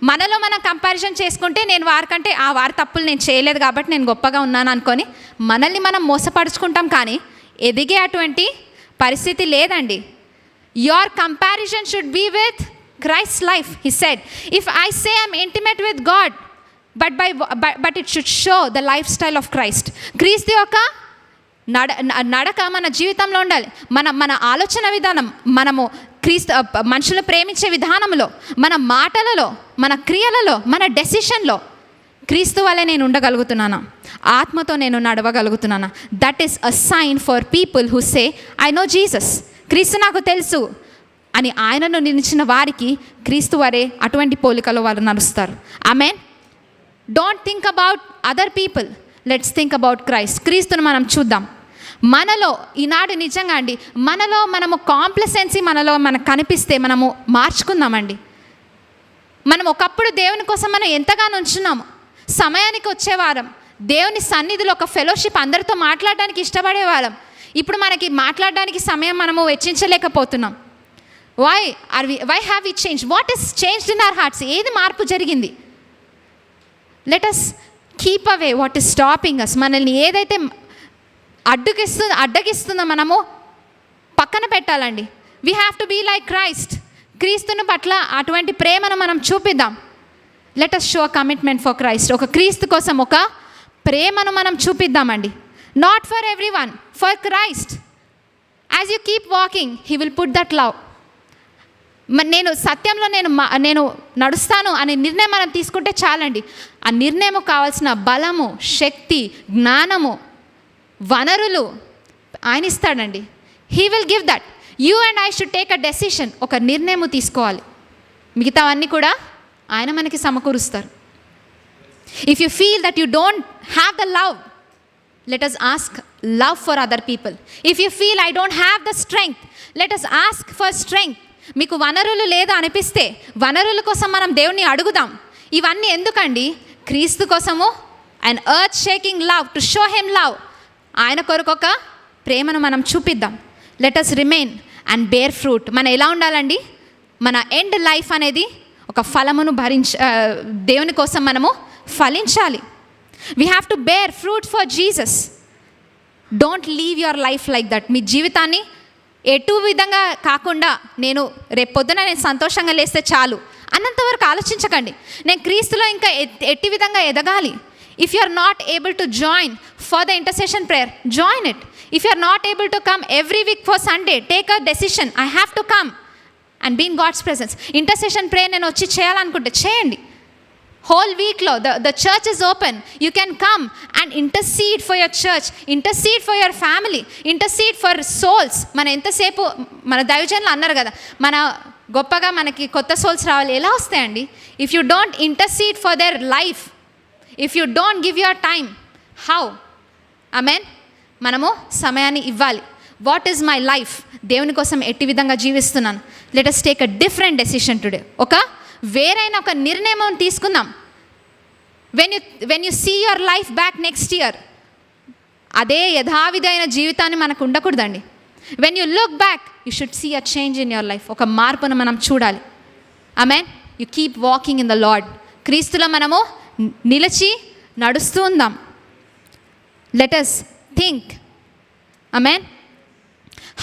మనలో మనం కంపారిజన్ చేసుకుంటే నేను వారికంటే వారి తప్పులు నేను చేయలేదు కాబట్టి నేను గొప్పగా ఉన్నాను అనుకొని మనల్ని మనం మోసపరుచుకుంటాం. కానీ ఎదిగే అటువంటి పరిస్థితి లేదండి. Your comparison should be with Christ life. He said, if I say I'm intimate with God but it should show the life style of Christ. క్రీస్తు యొక్క నడక మన జీవితంలో ఉండాలి. మన ఆలోచన విధానం, మనము క్రీస్తు మనుషులు ప్రేమించే విధానంలో, మన మాటలలో, మన క్రియలలో, మన డెసిషన్లో క్రీస్తు వల్లే నేను ఉండగలుగుతున్నానా? ఆత్మతో నేను నడవగలుగుతున్నానా? That is a sign for people who say I know Jesus. క్రీస్తు నాకు తెలుసు అని ఆయనను నిలిచిన వారికి క్రీస్తు వారే అటువంటి పోలికలో వారు నడుస్తారు. Amen. Don't think about other people, let's think about Christ. క్రీస్తును మనం చూద్దాం. మనలో ఈనాడు నిజంగా అండి, మనలో మనము కాంప్లసెన్సీ మనలో మనకు కనిపిస్తే మనము మార్చుకుందామండి. మనం ఒకప్పుడు దేవుని కోసం మనం ఎంతగానో ఉంచున్నాము. సమయానికి వచ్చేవారం, దేవుని సన్నిధిలో ఒక ఫెలోషిప్ అందరితో మాట్లాడడానికి ఇష్టపడేవారం. ఇప్పుడు మనకి మాట్లాడడానికి సమయం మనము వెచ్చించలేకపోతున్నాం. Why have we change? What is changed in our hearts? ఏది మార్పు జరిగింది? Let us keep away what is stopping us. మనల్ని ఏదైతే అడ్డగిస్తుందో మనము పక్కన పెట్టాలండి. We have to be like Christ. క్రీస్తుని పట్ల అటువంటి ప్రేమను మనం చూపిద్దాం. Let us show commitment for Christ. ఒక క్రీస్తు కోసం ఒక ప్రేమను మనం చూపిద్దామండి. Not for everyone, for Christ. As you keep walking he will put that love. నేను సత్యంలో నేను నడుస్తాను అనే నిర్ణయం మనం తీసుకుంటే చాలండి. ఆ నిర్ణయం కావాల్సిన బలము, శక్తి, జ్ఞానము, వనరులు ఆయన ఇస్తాడండి. He will give that. You and I should take a decision. ఒక నిర్ణయం తీసుకోవాలి. మిగతావన్నీ కూడా ఆయన మనకి సమకూరుస్తారు. If you feel that you don't have the love, let us ask love for other people. If you feel I don't have the strength, let us ask for strength. మీకు వనరులు లేదా అనిపిస్తే వనరుల కోసం మనం దేవుణ్ణి అడుగుదాం. ఇవన్నీ ఎందుకండి? క్రీస్తు కోసము, and earth shaking love to show him love. ఆయన కొరకు ఒక ప్రేమను మనం చూపిద్దాం. Let us remain and bear fruit. మనం ఎలా ఉండాలండి? మన ఎండ్ లైఫ్ అనేది ఒక ఫలమును దేవుని కోసం మనము ఫలించాలి. We have to bear fruit for Jesus. Don't live your life like that. మీ జీవితాన్ని ఎటు విధంగా కాకుండా నేను రేపొద్దున నేను సంతోషంగా లేస్తే చాలు అన్నంతవరకు ఆలోచించకండి. నేను క్రీస్తులో ఇంకా ఎట్టి విధంగా ఎదగాలి. If you are not able to join for the intercession prayer, join it. If you are not able to come every week for Sunday, take a decision. I have to come and be in God's presence. Intercession prayer నేను వచ్చి చేయాలనుకుంటే చేయండి. Whole week lo the church is open. You can come and intercede for your church, intercede for your family, intercede for souls. మన ఎంతసేపు మన దైవజనులు అన్నారు కదా, మన గొప్పగా మనకి కొత్త సోల్స్ రావాలి. ఎలా వస్తాయండి? If you don't intercede for their life, if you don't give your time, how? Amen. మనము సమయాన్ని ఇవ్వాలి. What is my life? దేవుని కోసం ఎట్టి విధంగా జీవిస్తున్నాను? Let us take a different decision today. ఒక వేరైన ఒక నిర్ణయం తీసుకుందాం. When you see your life back next year, అదే యథావిధైన జీవితాన్ని మనకు ఉండకూడదండి. When you look back you should see a change in your life. ఒక మార్పును మనం చూడాలి. Amen. You keep walking in the Lord. క్రీస్తులో మనము నిలిచి నడుస్తూ ఉందాం. Let us think. Amen.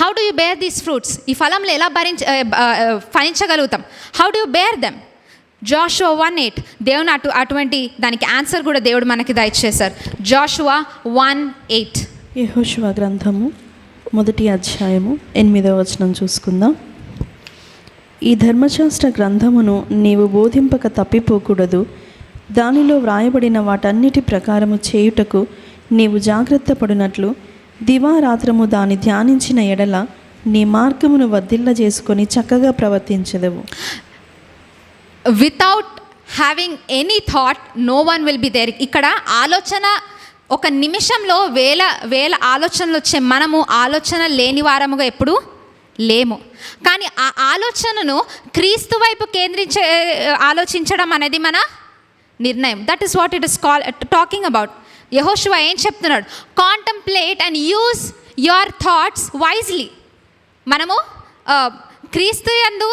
How do you bear these fruits? ఈ ఫలంలో ఎలా ఫలించగలుగుతాం? How do you bear them? Joshua 1:8 దేవుని అటువంటి దానికి ఆన్సర్ కూడా దేవుడు మనకి దయచేశారు. Joshua 1:8. యెహోషువ గ్రంథము 1వ అధ్యాయము 8వ వచనం చూసుకుందాం. ఈ ధర్మశాస్త్ర గ్రంథమును నీవు బోధింపక తప్పిపోకూడదు. దానిలో వ్రాయబడిన వాటన్నిటి ప్రకారము చేయుటకు నీవు జాగ్రత్త పడినట్లు దివారాత్రము దాన్ని ధ్యానించిన ఎడల నీ మార్గమును వర్ధిల్ల చేసుకొని చక్కగా ప్రవర్తించెదవు. Without having any thought no one will be there. ఇక్కడ ఆలోచన, ఒక నిమిషంలో వేల ఆలోచనలు వచ్చే మనము ఆలోచన లేని వారముగా ఎప్పుడు లేము. కానీ ఆ ఆలోచనను క్రీస్తు వైపు ఆలోచించడం అనేది మన నిర్ణయం. That is what it is talking about. యెహోషువ ఏం చెప్తున్నాడు? Contemplate and use your thoughts wisely. మనము క్రీస్తు యందు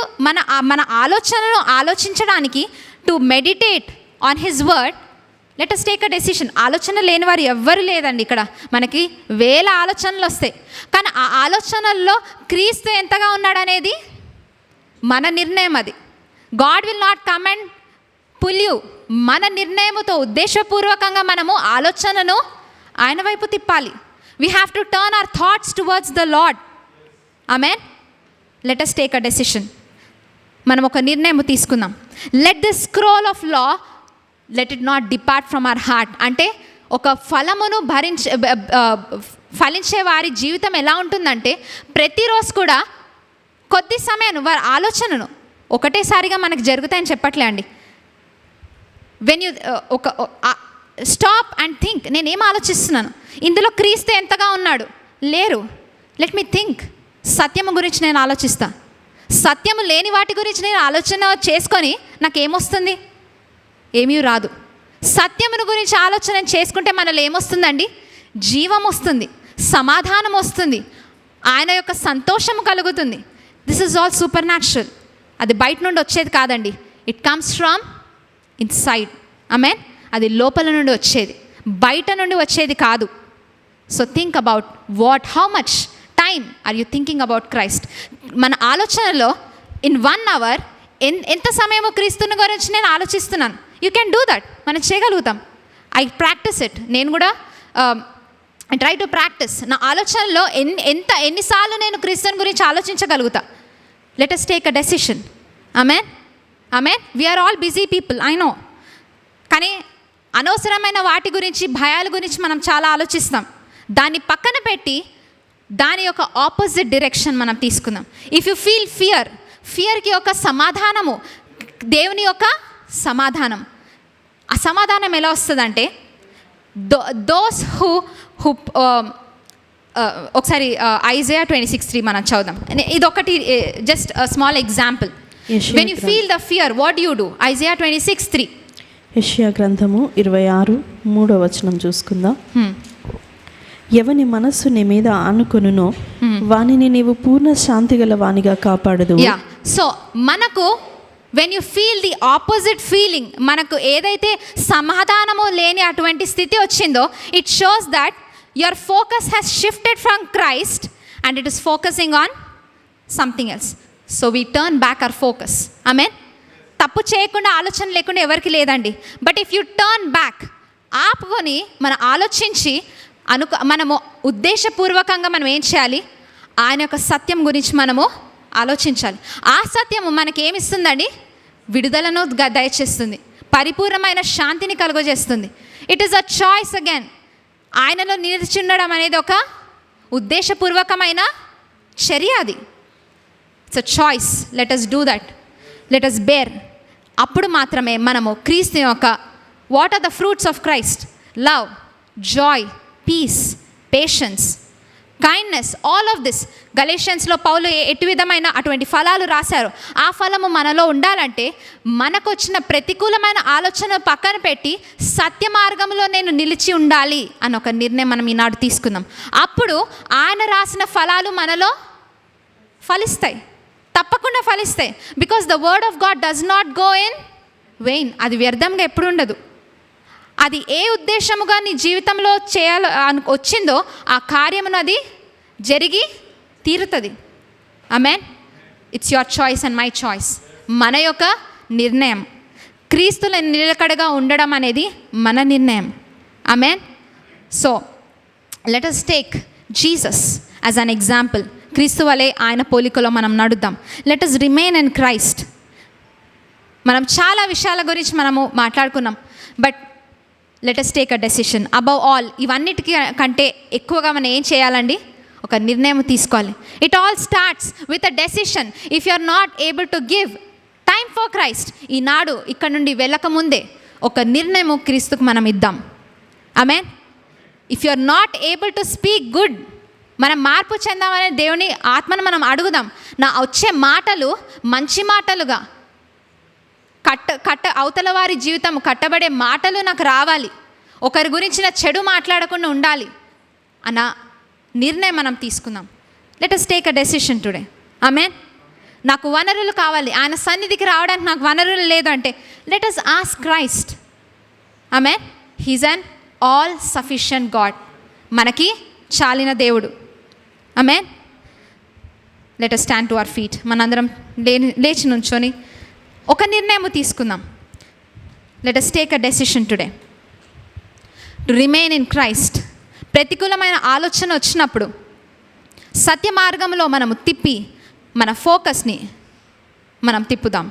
మన ఆలోచనను ఆలోచించడానికి, to meditate on his word, let us take a decision. ఆలోచన లేని వారు ఎవ్వరు లేదండి. ఇక్కడ మనకి వేల ఆలోచనలు వస్తాయి, కానీ ఆ ఆలోచనల్లో క్రీస్తు ఎంతగా ఉన్నాడనేది మన నిర్ణయం. అది God will not come and pull you. మన నిర్ణయముతో ఉద్దేశపూర్వకంగా మనము ఆలోచనను ఆయన వైపు తిప్పాలి. We have to turn our thoughts towards the Lord. Amen. Let us take a decision. మనం ఒక నిర్ణయం తీసుకుందాం. Let the scroll of law let it not depart from our heart. అంటే ఒక ఫలమును ఫలించే వారి జీవితం ఎలా ఉంటుందంటే, ప్రతిరోజు కూడా కొద్ది సమయాన్ని వారి ఆలోచనను ఒకటేసారిగా మనకు జరుగుతాయని చెప్పట్లే అండి. When you stop and think. నేనేం ఆలోచిస్తున్నాను? ఇందులో క్రీస్తు ఎంతగా ఉన్నాడు? లేరు. Let me think. సత్యము గురించి నేను ఆలోచిస్తా. సత్యము లేని వాటి గురించి నేను ఆలోచన చేసుకొని నాకేమొస్తుంది? ఏమీ రాదు. సత్యమును గురించి ఆలోచన చేసుకుంటే మనలో ఏమొస్తుందండి? జీవం వస్తుంది, సమాధానం వస్తుంది, ఆయన యొక్క సంతోషము కలుగుతుంది. This is all super natural. అది బయట నుండి వచ్చేది కాదండి. It comes from inside. Amen. అది లోపల నుండి వచ్చేది, బయట నుండి వచ్చేది కాదు. So think about how much time are you thinking about Christ? మన ఆలోచనలో ఇన్ 1 hour ఎంత సమయము క్రీస్తుని గురించి నేను ఆలోచిస్తున్నాను. You can do that. మనం చేయగలుగుతాం. I practice it. నేను కూడా ఐ ట్రై టు ప్రాక్టీస్. నా ఆలోచనలో ఎన్నిసార్లు నేను క్రీస్తుని గురించి ఆలోచించగలుగుతా. Let us take a decision. Amen, amen. We are all busy people, I know. కానీ అనవసరమైన వాటి గురించి, భయాల గురించి మనం చాలా ఆలోచిస్తాం. దాన్ని పక్కన పెట్టి దాని యొక్క ఆపోజిట్ డైరెక్షన్ మనం తీసుకుందాం. ఇఫ్ యు ఫీల్ ఫియర్కి ఒక సమాధానము దేవుని యొక్క సమాధానం. ఆ సమాధానం ఎలా వస్తుందంటే, దోస్ హూ ఒకసారి ఐజయా 26:3 మనం చదువుదాం. ఇదొకటి just small example. When you feel the fear, what you do? Isaiah 26:3. యెషయా గ్రంథము 26:3 చూసుకుందాం. ఎవని మనస్సు నీ మీద ఆనుకొనునో వానిని నీవు పూర్ణ శాంతి గల వానిగా కాపాడదు. సో మనకు when you feel the opposite feeling, మనకు ఏదైతే సమాధానము లేని అటువంటి స్థితి వచ్చిందో, it shows that your focus has shifted from Christ and it is focusing on something else. So we turn back our focus. Amen. తప్పు చేయకుండా, ఆలోచన లేకుండా ఎవరికి లేదండి. But if you turn back, ఆపుకొని మనం ఆలోచించి మనము ఉద్దేశపూర్వకంగా మనం ఏం చేయాలి? ఆయన యొక్క సత్యం గురించి మనము ఆలోచించాలి. ఆ సత్యము మనకేమిస్తుందండి? విడుదలను దయచేస్తుంది, పరిపూర్ణమైన శాంతిని కలుగజేస్తుంది. It is a choice again. ఆయనలో నిలిచుండడం అనేది ఒక ఉద్దేశపూర్వకమైన చర్య. అది it's a choice. Let us do that. Let us bear. అప్పుడు మాత్రమే మనము క్రీస్తు యొక్క what are the fruits of Christ? Love, joy, peace, patience, kindness, all of this. గలేషియన్స్లో పౌలు ఎటు విధమైన అటువంటి ఫలాలు రాశారు. ఆ ఫలము మనలో ఉండాలంటే మనకు వచ్చిన ప్రతికూలమైన ఆలోచన పక్కన పెట్టి సత్య మార్గంలో నేను నిలిచి ఉండాలి అని ఒక నిర్ణయం మనం ఈనాడు తీసుకుందాం. అప్పుడు ఆయన రాసిన ఫలాలు మనలో ఫలిస్తాయి, తప్పకుండా ఫలిస్తాయి. Because the word of God does not go in vein. అది వ్యర్థంగా ఎప్పుడు ఉండదు. అది ఏ ఉద్దేశముగా నీ జీవితంలో వచ్చిందో ఆ కార్యమును అది జరిగి తీరుతుంది. Amen. It's your choice and my choice. మన యొక్క నిర్ణయం. క్రీస్తుల నిలకడగా ఉండడం అనేది మన నిర్ణయం. Amen. So let us take Jesus as an example. క్రీస్తు వలె ఆయన పోలికలో మనం నడుద్దాం. Let us remain in Christ. మనం చాలా విషయాల గురించి మనము మాట్లాడుకున్నాం. But let us take a decision. Above all, ఇవన్నిటికీ కంటే ఎక్కువగా మనం ఏం చేయాలండి? ఒక నిర్ణయం తీసుకోవాలి. It all starts with a decision. If you are not able to give time for Christ, ఈనాడు ఇక్కడ నుండి వెళ్ళకముందే ఒక నిర్ణయం క్రీస్తుకు మనం ఇద్దాం. Amen. If you are not able to speak good, మనం మార్పు చెందామనే దేవుని ఆత్మను మనం అడుగుదాం. నా వచ్చే మాటలు మంచి మాటలుగా, అవతల వారి జీవితం కట్టబడే మాటలు నాకు రావాలి. ఒకరి గురించిన చెడు మాట్లాడకుండా ఉండాలి అన్న నిర్ణయం మనం తీసుకుందాం. Let us take a decision today. Amen. నాకు వనరులు కావాలి, ఆయన సన్నిధికి రావడానికి నాకు వనరులు లేదు అంటే let us ask Christ. Amen. He's an all sufficient God. మనకి చాలిన దేవుడు. Amen. Let us stand to our feet. మనందరం లేచి నుంచొని ఒక నిర్ణయం తీసుకుందాం. Let us take a decision today to remain in Christ. ప్రతికూలమైన ఆలోచన వచ్చినప్పుడు సత్య మార్గంలో మనము తిప్పి మన ఫోకస్ని మనం తిప్పుదాం.